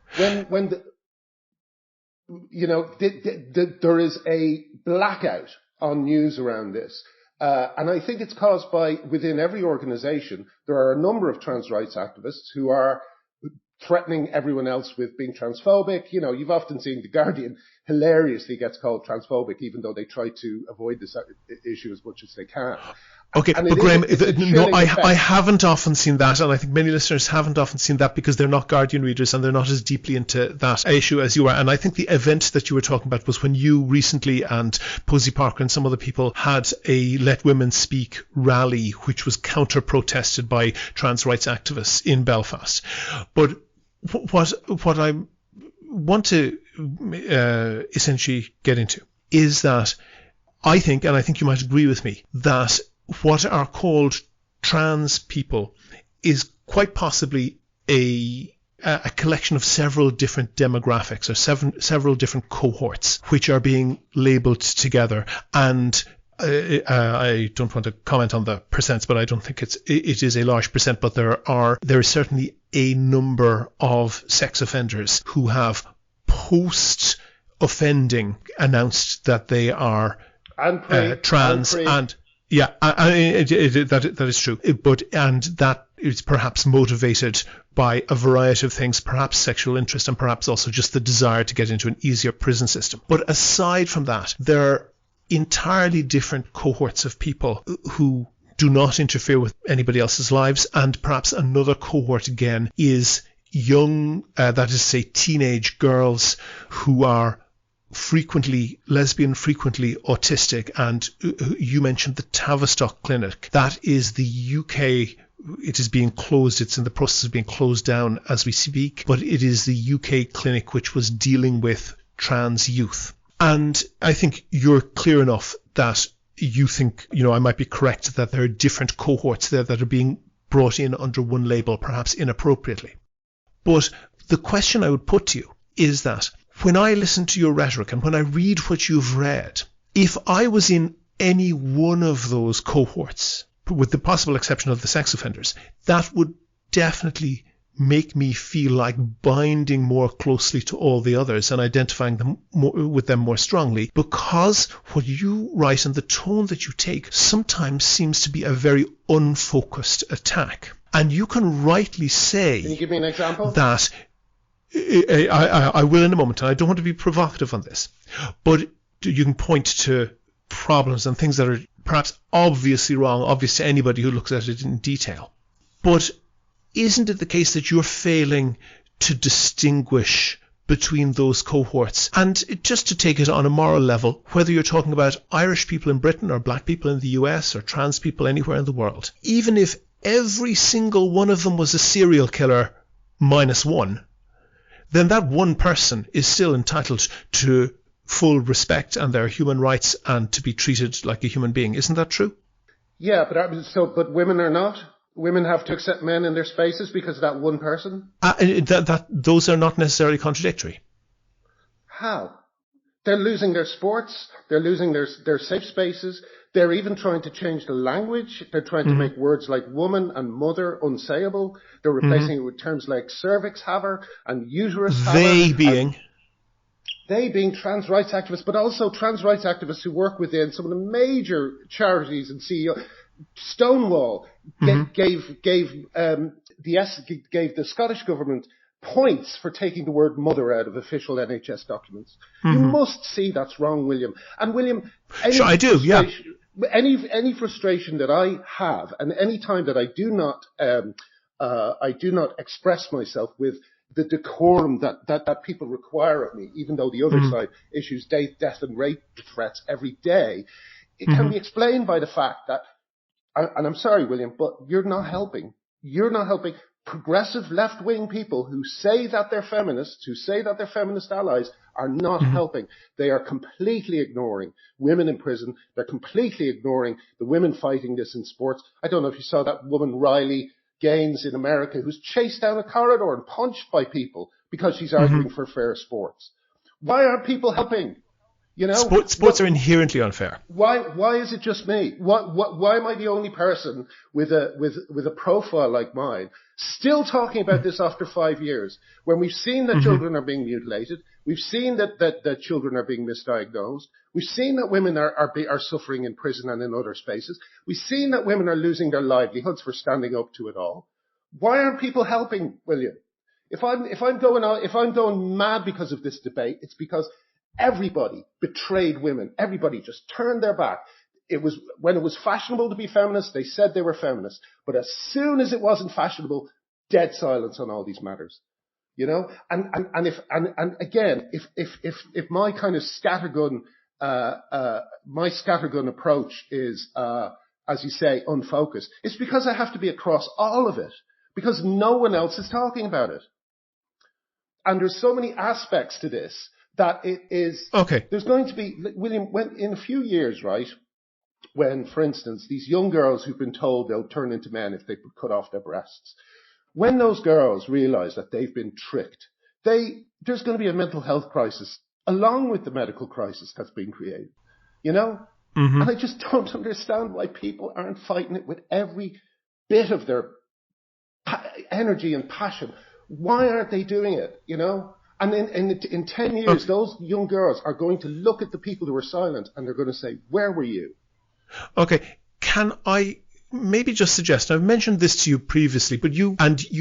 There is a blackout on news around this. And I think it's caused by, within every organization, there are a number of trans rights activists who are threatening everyone else with being transphobic. You've often seen The Guardian hilariously gets called transphobic, even though they try to avoid this issue as much as they can. Okay, but Graham, I haven't often seen that, and I think many listeners haven't often seen that because they're not Guardian readers and they're not as deeply into that issue as you are. And I think the event that you were talking about was when you recently and Posey Parker and some other people had a Let Women Speak rally, which was counter-protested by trans rights activists in Belfast. But what I want to essentially get into is that I think, and I think you might agree with me, that what are called trans people is quite possibly a collection of several different demographics or several different cohorts which are being labelled together. And I don't want to comment on the percents, but I don't think it is a large percent. But there is certainly a number of sex offenders who have post-offending announced that they are trans and. Yeah, that is true. And that is perhaps motivated by a variety of things, perhaps sexual interest and perhaps also just the desire to get into an easier prison system. But aside from that, there are entirely different cohorts of people who do not interfere with anybody else's lives. And perhaps another cohort again is young, that is to say teenage girls who are frequently lesbian, frequently autistic, and you mentioned the Tavistock Clinic. That is the UK. It is being closed. It's in the process of being closed down as we speak, but it is the UK clinic which was dealing with trans youth. And I think you're clear enough that you think, I might be correct that there are different cohorts there that are being brought in under one label, perhaps inappropriately. But the question I would put to you is that when I listen to your rhetoric and when I read what you've read, if I was in any one of those cohorts, with the possible exception of the sex offenders, that would definitely make me feel like binding more closely to all the others and identifying them with them more strongly, because what you write and the tone that you take sometimes seems to be a very unfocused attack. And you can rightly say... Can you give me an example? That... I will in a moment, and I don't want to be provocative on this, but you can point to problems and things that are perhaps obviously wrong, obvious to anybody who looks at it in detail. But isn't it the case that you're failing to distinguish between those cohorts? And just to take it on a moral level, whether you're talking about Irish people in Britain or black people in the US or trans people anywhere in the world, even if every single one of them was a serial killer minus one, then that one person is still entitled to full respect and their human rights and to be treated like a human being. Isn't that true? Yeah, but women are not. Women have to accept men in their spaces because of that one person. Those are not necessarily contradictory. How? They're losing their sports. They're losing their safe spaces. They're even trying to change the language. They're trying to make words like woman and mother unsayable. They're replacing it with terms like cervix haver and uterus haver. They being trans rights activists, but also trans rights activists who work within some of the major charities and CEO. Stonewall gave the Scottish government points for taking the word mother out of official NHS documents. You must see that's wrong, William. And William, I do, yeah. Any frustration that I have, and any time that I do not express myself with the decorum that people require of me, even though the other side issues death and rape threats every day, it can be explained by the fact that, and I'm sorry, William, but you're not helping. You're not helping progressive left-wing people who say that they're feminists, who say that they're feminist allies, are not helping. They are completely ignoring women in prison. They're completely ignoring the women fighting this in sports. I don't know if you saw that woman, Riley Gaines in America, who's chased down a corridor and punched by people because she's arguing for fair sports. Why aren't people helping? Sports are inherently unfair. Why is it just me? Why am I the only person with a profile like mine still talking about this after 5 years, when we've seen that children are being mutilated, we've seen that children are being misdiagnosed, we've seen that women are suffering in prison and in other spaces, we've seen that women are losing their livelihoods for standing up to it all. Why aren't people helping, William? If I'm going mad because of this debate, it's because everybody betrayed women. Everybody just turned their back. When it was fashionable to be feminist, they said they were feminists. But as soon as it wasn't fashionable, dead silence on all these matters. And again, if my kind of scattergun approach is, as you say, unfocused, it's because I have to be across all of it, because no one else is talking about it. And there's so many aspects to this that it is, okay. There's going to be, William, when in a few years, right, when, for instance, these young girls who've been told they'll turn into men if they cut off their breasts, when those girls realize that they've been tricked, there's going to be a mental health crisis along with the medical crisis that's being created. And I just don't understand why people aren't fighting it with every bit of their energy and passion. Why aren't they doing it, you know? And in 10 years, those young girls are going to look at the people who were silent and they're going to say, where were you? Okay, can I maybe just suggest, I've mentioned this to you previously, but you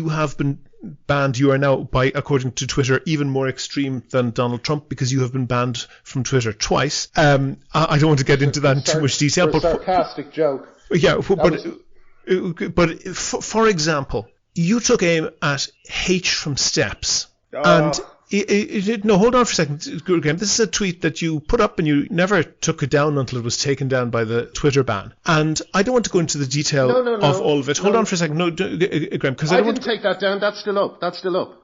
have been banned. You are now, according to Twitter, even more extreme than Donald Trump, because you have been banned from Twitter twice. I don't want to get into that in too much detail. But sarcastic joke. Yeah, but for example, you took aim at H from Steps, and no, hold on for a second, Graham. This is a tweet that you put up and you never took it down until it was taken down by the Twitter ban. And I don't want to go into the detail of all of it. Hold on for a second. No, Graham, because I didn't take that down. That's still up.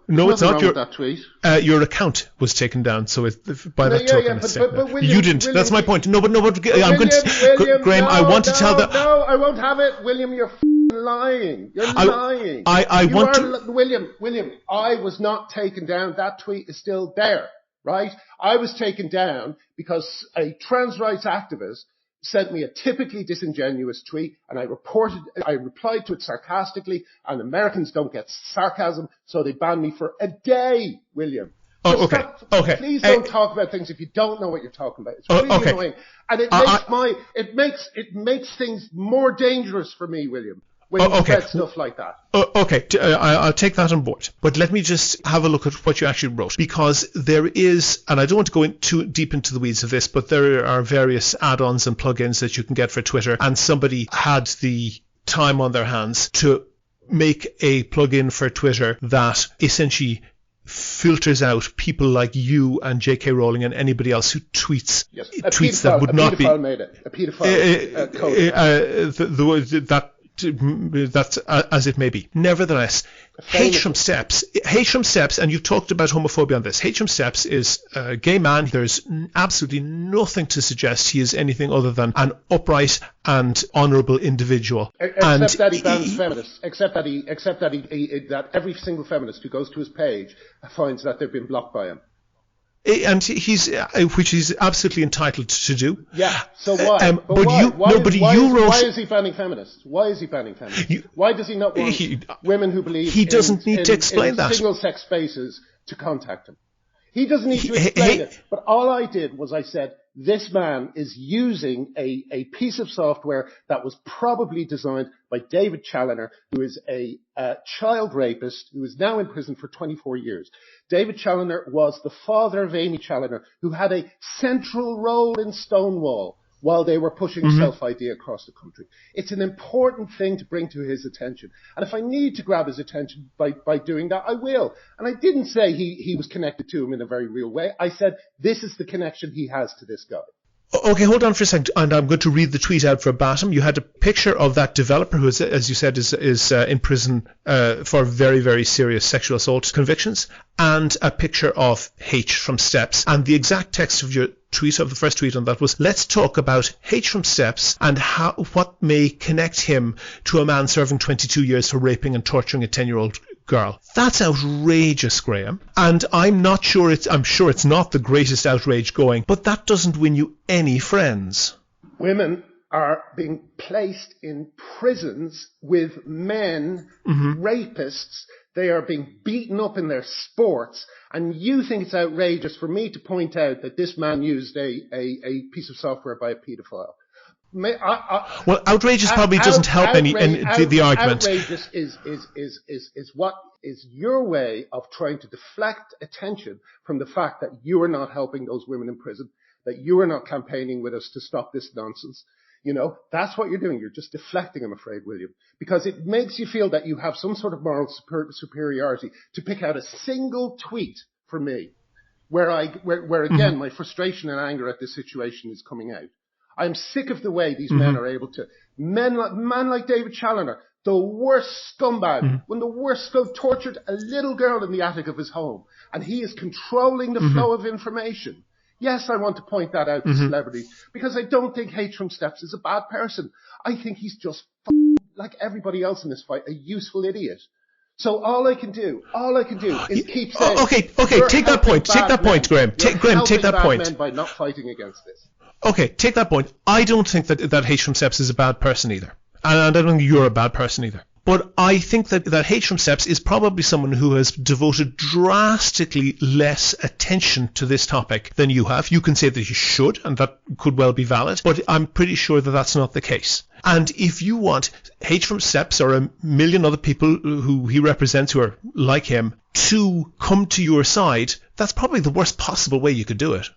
No, it's not. That tweet. Your account was taken down, so by that token, it's taken down. William, you didn't. That's my point. No, but I'm going to, Graham. I want to tell that. No, I won't have it, William. You're lying. You're lying. William, I was not taken down. That tweet is still there, right? I was taken down because a trans rights activist sent me a typically disingenuous tweet, and I replied to it sarcastically, and Americans don't get sarcasm, so they banned me for a day, William. Okay. Please don't talk about things if you don't know what you're talking about. It's really annoying, and it makes things more dangerous for me, William, when you said stuff like that. Okay, I'll take that on board. But let me just have a look at what you actually wrote, because there is, and I don't want to go too deep into the weeds of this, but there are various add-ons and plugins that you can get for Twitter, and somebody had the time on their hands to make a plugin for Twitter that essentially filters out people like you and J.K. Rowling and anybody else who tweets that would not be. A pedophile code. That's as it may be. Nevertheless, H from Steps, and you've talked about homophobia on this. H from Steps is a gay man. There's absolutely nothing to suggest he is anything other than an upright and honourable individual. Except that he bans feminists. Except that every single feminist who goes to his page finds that they've been blocked by him. And which he's absolutely entitled to do. Yeah. So why? Why is he banning feminists? Why is he banning feminists? Why does he not want women who believe he doesn't need to explain that single-sex spaces to contact him? He doesn't need to explain it. But all I did was I said, this man is using a piece of software that was probably designed by David Challoner, who is a child rapist who is now in prison for 24 years. David Challoner was the father of Amy Challoner, who had a central role in Stonewall while they were pushing self-ID across the country. It's an important thing to bring to his attention. And if I need to grab his attention by doing that, I will. And I didn't say he was connected to him in a very real way. I said, this is the connection he has to this guy. Okay, hold on for a second, and I'm going to read the tweet out verbatim. You had a picture of that developer who, is, as you said, is in prison for very, very serious sexual assault convictions, and a picture of H from Steps. And the exact text of your tweet, of the first tweet on that, was, let's talk about H from Steps and what may connect him to a man serving 22 years for raping and torturing a 10-year-old girl. That's outrageous, Graham. And I'm sure it's not the greatest outrage going, but that doesn't win you any friends. Women are being placed in prisons with men, rapists. They are being beaten up in their sports. And you think it's outrageous for me to point out that this man used a piece of software by a paedophile. Well, outrageous probably doesn't help the argument. Outrageous is what is your way of trying to deflect attention from the fact that you are not helping those women in prison, that you are not campaigning with us to stop this nonsense. You know, that's what you're doing. You're just deflecting, I'm afraid, William, because it makes you feel that you have some sort of moral superiority to pick out a single tweet for me where again, my frustration and anger at this situation is coming out. I'm sick of the way these men are able to, man like David Challoner, the worst scumbag, when the worst scum tortured a little girl in the attic of his home, and he is controlling the flow of information. Yes, I want to point that out to celebrities, because I don't think H from Steps is a bad person. I think he's just like everybody else in this fight, a useful idiot. So all I can do is keep saying. Okay, take that point, Graham. Take that point. Men by not fighting against this. Okay, take that point. I don't think that H from Steps is a bad person either. And I don't think you're a bad person either. But I think that H from Steps is probably someone who has devoted drastically less attention to this topic than you have. You can say that you should, and that could well be valid, but I'm pretty sure that that's not the case. And if you want H from Steps or a million other people who he represents who are like him to come to your side, that's probably the worst possible way you could do it.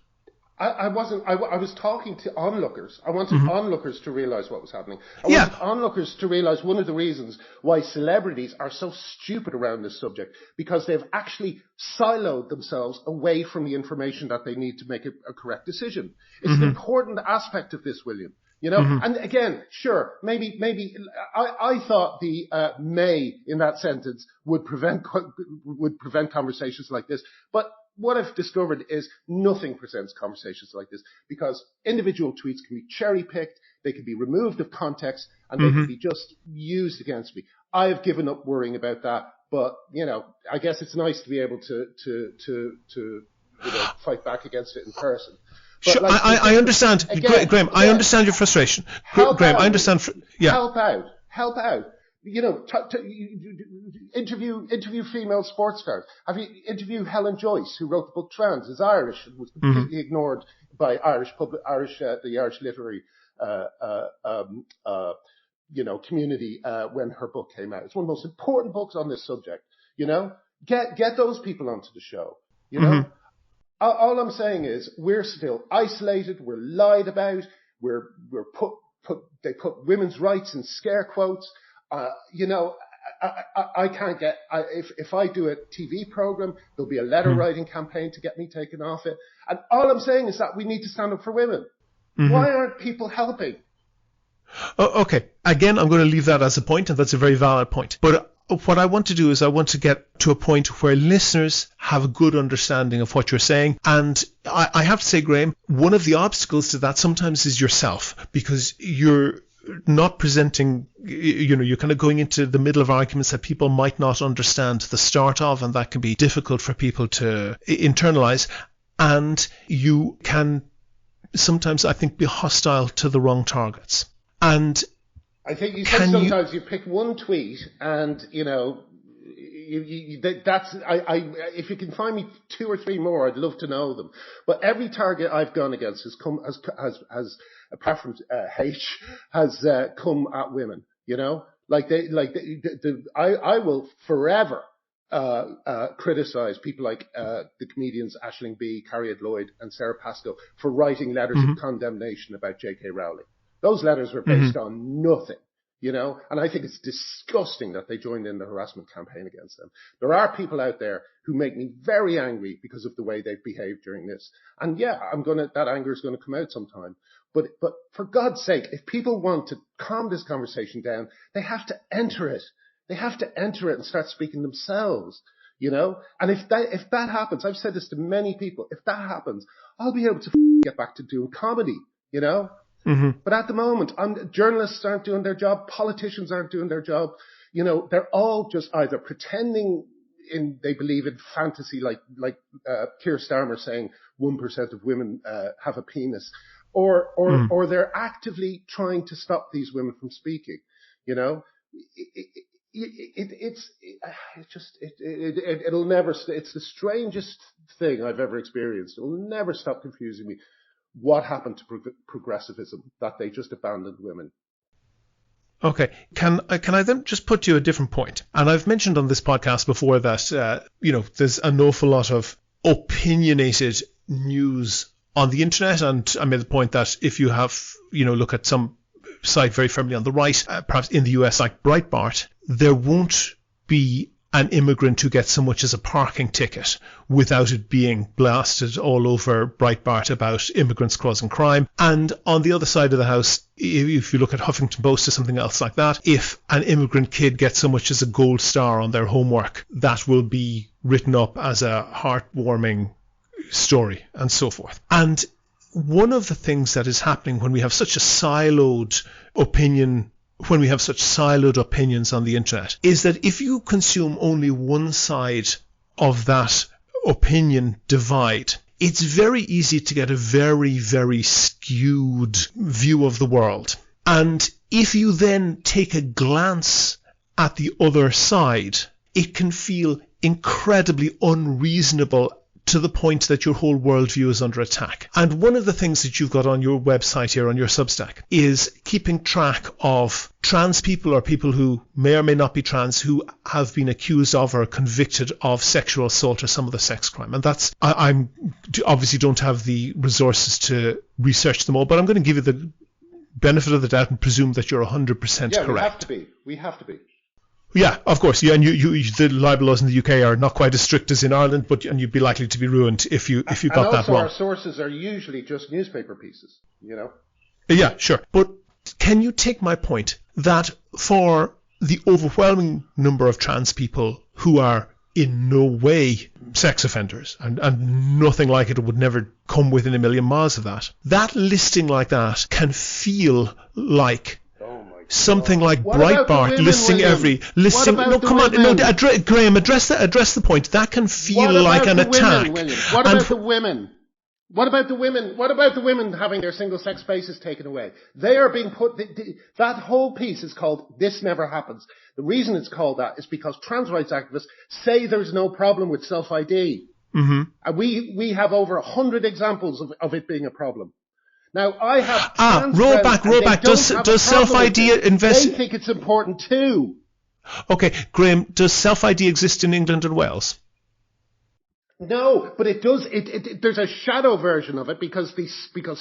I was talking to onlookers. I wanted onlookers to realize what was happening. I wanted onlookers to realize one of the reasons why celebrities are so stupid around this subject, because they've actually siloed themselves away from the information that they need to make a correct decision. It's an important aspect of this, William. You know, and again, sure, maybe I thought the may in that sentence would prevent conversations like this, but what I've discovered is nothing presents conversations like this, because individual tweets can be cherry-picked, they can be removed of context, and they can be just used against me. I have given up worrying about that, but, you know, I guess it's nice to be able to fight back against it in person. But sure, I understand. Again, Graham, I understand your frustration. Graham, I understand. Help out. You know, interview female sports stars. Have you interviewed Helen Joyce, who wrote the book Trans, is Irish and was completely ignored by the Irish literary, community, when her book came out. It's one of the most important books on this subject. You know, get those people onto the show. You know, all I'm saying is we're still isolated. We're lied about. They put women's rights in scare quotes. I can't get, if I do a TV program, there'll be a letter writing campaign to get me taken off it. And all I'm saying is that we need to stand up for women. Why aren't people helping? Okay. Again, I'm going to leave that as a point, and that's a very valid point. But what I want to do is I want to get to a point where listeners have a good understanding of what you're saying. And I have to say, Graham, one of the obstacles to that sometimes is yourself, because you're not presenting, you're kind of going into the middle of arguments that people might not understand the start of, and that can be difficult for people to internalize. And you can sometimes, I think, be hostile to the wrong targets. And I think you said sometimes you pick one tweet and, if you can find me 2 or 3 more, I'd love to know them. But every target I've gone against has apart from H, has come at women. You know, I will forever criticize people like the comedians Aisling Bea, Carrie Lloyd, and Sarah Pascoe for writing letters of condemnation about J.K. Rowling. Those letters were based on nothing. You know, and I think it's disgusting that they joined in the harassment campaign against them. There are people out there who make me very angry because of the way they've behaved during this. And yeah, that anger is going to come out sometime. But for God's sake, if people want to calm this conversation down, they have to enter it. They have to enter it and start speaking themselves, you know? And if that happens, I've said this to many people, if that happens, I'll be able to get back to doing comedy, you know? But at the moment, journalists aren't doing their job, politicians aren't doing their job. You know, they're all just either pretending they believe in fantasy, like Keir Starmer saying 1% of women have a penis, or they're actively trying to stop these women from speaking. You know, it'll never. It's the strangest thing I've ever experienced. It'll never stop confusing me. What happened to progressivism, that they just abandoned women? Okay. Can I then just put you a different point? And I've mentioned on this podcast before that, there's an awful lot of opinionated news on the internet. And I made the point that if you have, look at some site very firmly on the right, perhaps in the US like Breitbart, there won't be an immigrant who gets so much as a parking ticket without it being blasted all over Breitbart about immigrants causing crime. And on the other side of the house, if you look at Huffington Post or something else like that, if an immigrant kid gets so much as a gold star on their homework, that will be written up as a heartwarming story and so forth. And one of the things that is happening when we have such a siloed opinion, when we have such siloed opinions on the internet, is that if you consume only one side of that opinion divide, it's very easy to get a very, very skewed view of the world. And if you then take a glance at the other side, it can feel incredibly unreasonable to the point that your whole worldview is under attack. And one of the things that you've got on your website here, on your Substack, is keeping track of trans people or people who may or may not be trans who have been accused of or convicted of sexual assault or some other sex crime. And that's, I'm obviously don't have the resources to research them all, but I'm going to give you the benefit of the doubt and presume that you're 100% correct. We have to be. Yeah, of course. Yeah, and you the libel laws in the UK are not quite as strict as in Ireland, and you'd be likely to be ruined if you got that wrong. And also our sources are usually just newspaper pieces, you know? Yeah, sure. But can you take my point that for the overwhelming number of trans people who are in no way sex offenders, and nothing like it would never come within a million miles of that, that listing like that can feel like something like Breitbart listing every listing. No, come on, no, Graham, address the point. That can feel like an attack. What about the women? What about the women? What about the women having their single-sex spaces taken away? They are being put. That whole piece is called "This Never Happens." The reason it's called that is because trans rights activists say there's no problem with self-ID, and we have over 100 examples of it being a problem. Now, I have roll back. Does self-ID invest? They think it's important too. Okay, Graham, does self-ID exist in England and Wales? No, but it does. There's a shadow version of it because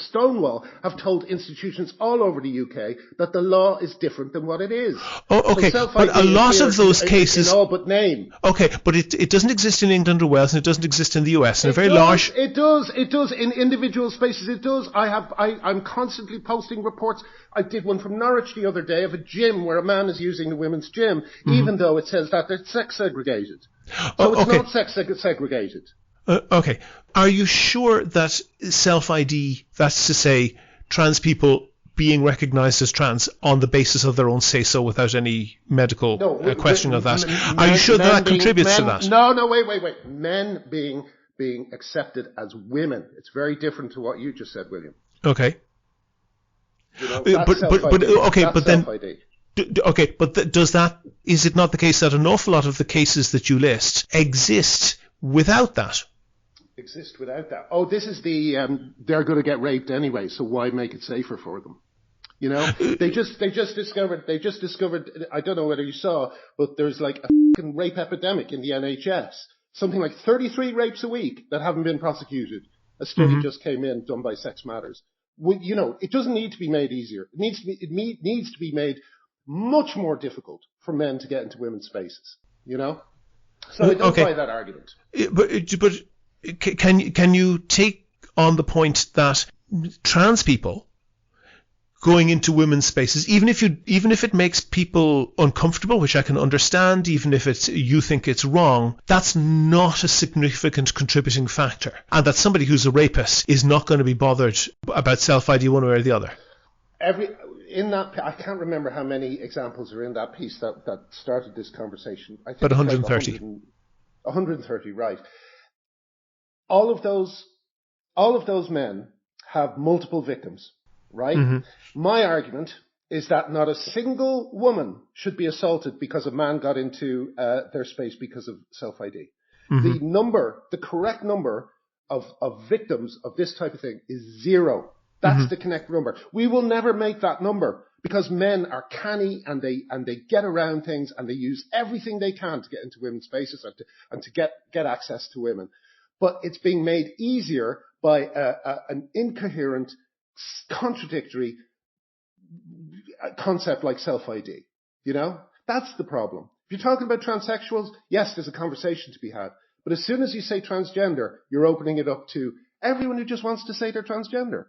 Stonewall have told institutions all over the UK that the law is different than what it is. Oh, okay, so but a lot of those cases, in all but name. Okay, but it doesn't exist in England or Wales, and it doesn't exist in the US. And It does in individual spaces. It does. I'm constantly posting reports. I did one from Norwich the other day of a gym where a man is using the women's gym, even though it says that they're sex segregated. So it's not sex segregated. Okay. Are you sure that self-ID, that's to say, trans people being recognised as trans on the basis of their own say-so without any medical questioning of that, are you sure that contributes to that? No, wait. Men being accepted as women. It's very different to what you just said, William. Okay. You know, self-ID. Okay, but is it not the case that an awful lot of the cases that you list exist without that? Exist without that? Oh, this is they're going to get raped anyway, so why make it safer for them? You know, they just discovered, I don't know whether you saw, but there's like a fucking rape epidemic in the NHS. Something like 33 rapes a week that haven't been prosecuted. A study just came in done by Sex Matters. You know, it doesn't need to be made easier. It needs to be made much more difficult for men to get into women's spaces, you know? So I don't buy that argument. But can you take on the point that trans people going into women's spaces, even if it makes people uncomfortable, which I can understand, even if you think it's wrong, that's not a significant contributing factor, and that somebody who's a rapist is not going to be bothered about self-ID one way or the other? I can't remember how many examples are in that piece that started this conversation. I think but 130. Like 130, right. All of those men have multiple victims, right? My argument is that not a single woman should be assaulted because a man got into their space because of self-ID. The correct number of victims of this type of thing is 0. That's the correct number. We will never make that number because men are canny and they get around things and they use everything they can to get into women's spaces and to get access to women. But it's being made easier by an incoherent, contradictory concept like self-ID. You know? That's the problem. If you're talking about transsexuals, yes, there's a conversation to be had. But as soon as you say transgender, you're opening it up to everyone who just wants to say they're transgender.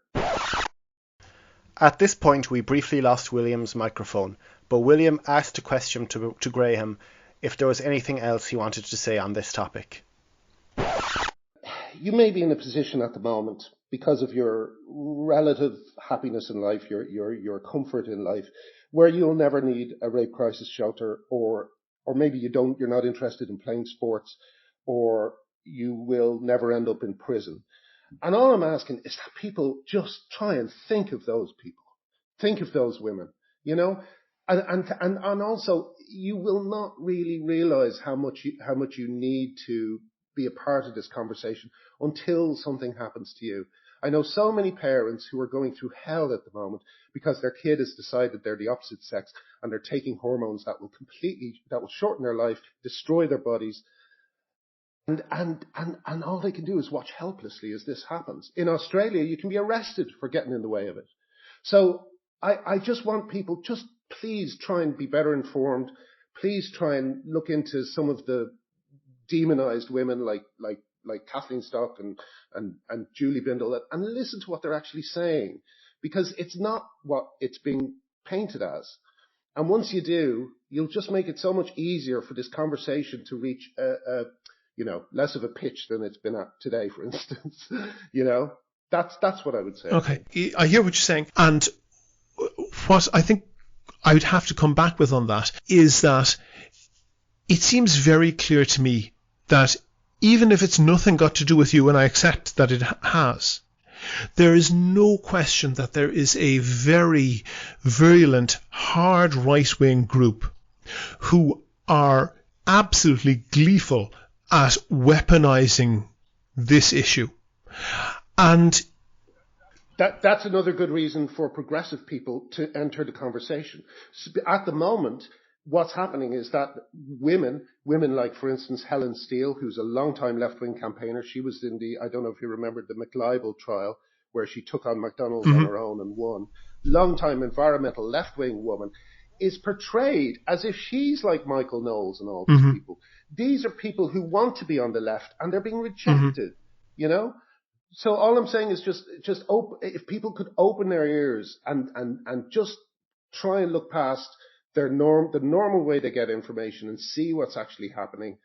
At this point, we briefly lost William's microphone, but William asked a question to Graham if there was anything else he wanted to say on this topic. You may be in a position at the moment, because of your relative happiness in life, your comfort in life, where you'll never need a rape crisis shelter, or maybe you're not interested in playing sports, or you will never end up in prison. And all I'm asking is that people just try and think of those people, think of those women, you know, and also you will not really realize how much you need to be a part of this conversation until something happens to you. I know so many parents who are going through hell at the moment because their kid has decided they're the opposite sex and they're taking hormones that will shorten their life, destroy their bodies. And all they can do is watch helplessly as this happens. In Australia, you can be arrested for getting in the way of it. So I just want people, just please try and be better informed. Please try and look into some of the demonized women like Kathleen Stock and Julie Bindel and listen to what they're actually saying, because it's not what it's being painted as. And once you do, you'll just make it so much easier for this conversation to reach less of a pitch than it's been at today, for instance. That's what I would say. Okay, I hear what you're saying. And what I think I would have to come back with on that is that it seems very clear to me that even if it's nothing got to do with you, and I accept that it has, there is no question that there is a very virulent, hard right-wing group who are absolutely gleeful at weaponizing this issue. And that's another good reason for progressive people to enter the conversation. At the moment, what's happening is that women like, for instance, Helen Steele, who's a long-time left-wing campaigner, she was in I don't know if you remember the McLibel trial, where she took on McDonald's on her own and won. Long-time environmental left-wing woman is portrayed as if she's like Michael Knowles and all these people. These are people who want to be on the left and they're being rejected, you know? So all I'm saying is just if people could open their ears and just try and look past the normal way they get information and see what's actually happening.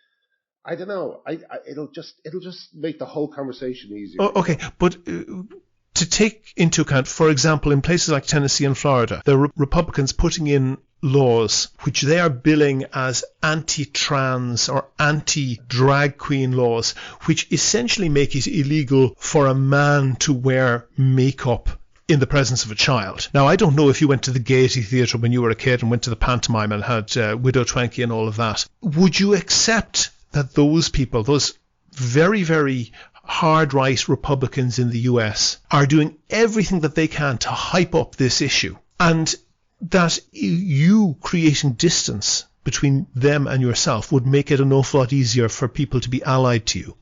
I don't know. It'll just make the whole conversation easier. Oh, okay, but to take into account, for example, in places like Tennessee and Florida, there are Republicans putting in laws which they are billing as anti-trans or anti-drag queen laws, which essentially make it illegal for a man to wear makeup in the presence of a child. Now, I don't know if you went to the Gaiety Theatre when you were a kid and went to the pantomime and had Widow Twankey and all of that. Would you accept that those people, those very, very hard right Republicans in the US, are doing everything that they can to hype up this issue, and that you creating distance between them and yourself would make it an awful lot easier for people to be allied to you?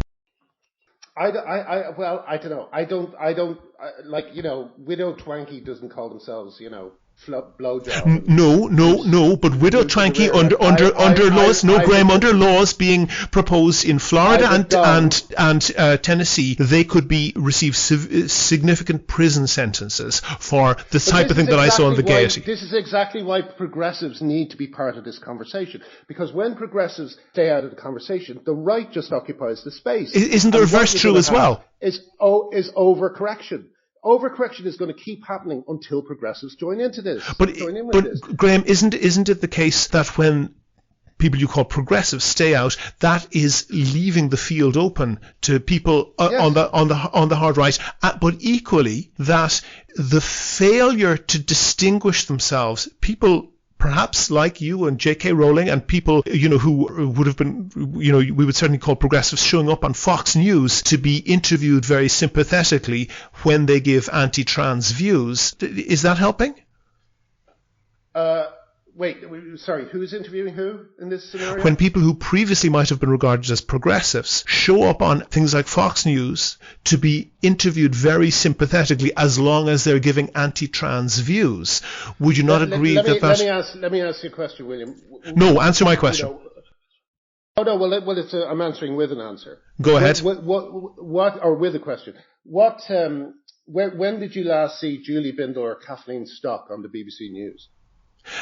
I don't know. I don't Widow Twankey doesn't call themselves, blowjob. No. But Widow Twankey under laws, Graham, under laws being proposed in Florida and Tennessee, they could receive significant prison sentences for the type of thing that I saw in the Gaiety. This is exactly why progressives need to be part of this conversation, because when progressives stay out of the conversation, the right just occupies the space. Isn't the reverse true as well? Is overcorrection. Overcorrection is going to keep happening until progressives join into this. But Graham, isn't it the case that when people you call progressives stay out, that is leaving the field open to people on the hard right, but equally that the failure to distinguish themselves, people perhaps like you and J.K. Rowling and people, who would have been, we would certainly call progressives, showing up on Fox News to be interviewed very sympathetically when they give anti-trans views. Is that helping? Wait, sorry, who's interviewing who in this scenario? When people who previously might have been regarded as progressives show up on things like Fox News to be interviewed very sympathetically as long as they're giving anti-trans views, would you not agree that... Let me ask you a question, William. No, answer my question. I'm answering with an answer. Go ahead. Or with a question. When did you last see Julie Bindel or Kathleen Stock on the BBC News?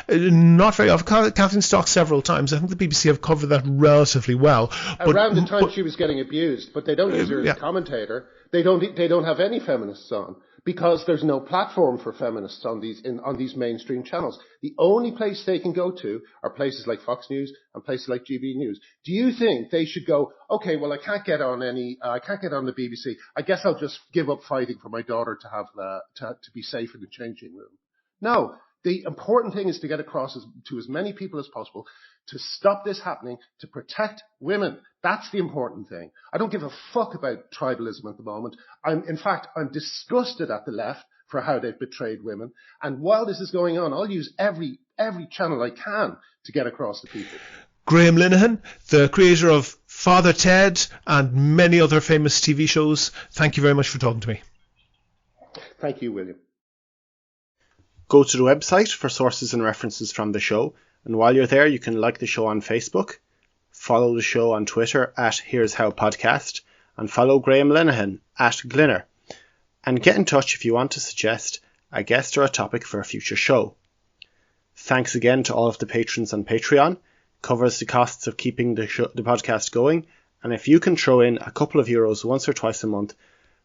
Not very often. Kathleen Stock several times. I think the BBC have covered that relatively well. Around the time she was getting abused, but they don't use her as a commentator. They don't have any feminists on. because there's no platform for feminists on these mainstream channels. The only place they can go to are places like Fox News and places like GB News. Do you think they should go, okay, well, I can't get on the BBC. I guess I'll just give up fighting for my daughter to have to be safe in the changing room? No. The important thing is to get across to as many people as possible to stop this happening, to protect women. That's the important thing. I don't give a fuck about tribalism at the moment. I'm disgusted at the left for how they've betrayed women. And while this is going on, I'll use every channel I can to get across to people. Graham Linehan, the creator of Father Ted and many other famous TV shows, thank you very much for talking to me. Thank you, William. Go to the website for sources and references from the show, and while you're there you can like the show on Facebook, follow the show on Twitter at Here's How Podcast, and follow Graham Linehan at Glinner, and get in touch if you want to suggest a guest or a topic for a future show. Thanks again to all of the patrons on Patreon. Covers the costs of keeping the podcast going, and if you can throw in a couple of euros once or twice a month,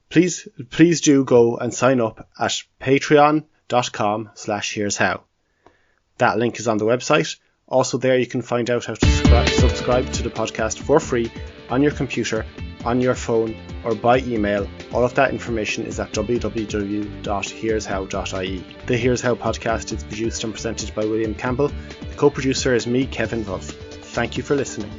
please do go and sign up at patreon.com/here'show. That link is on the website. Also there you can find out how to subscribe to the podcast for free on your computer, on your phone, or by email. All of that information is at www.here'show.ie. The Here's How podcast is produced and presented by William Campbell. The co-producer is me, Kevin Wolf. Thank you for listening.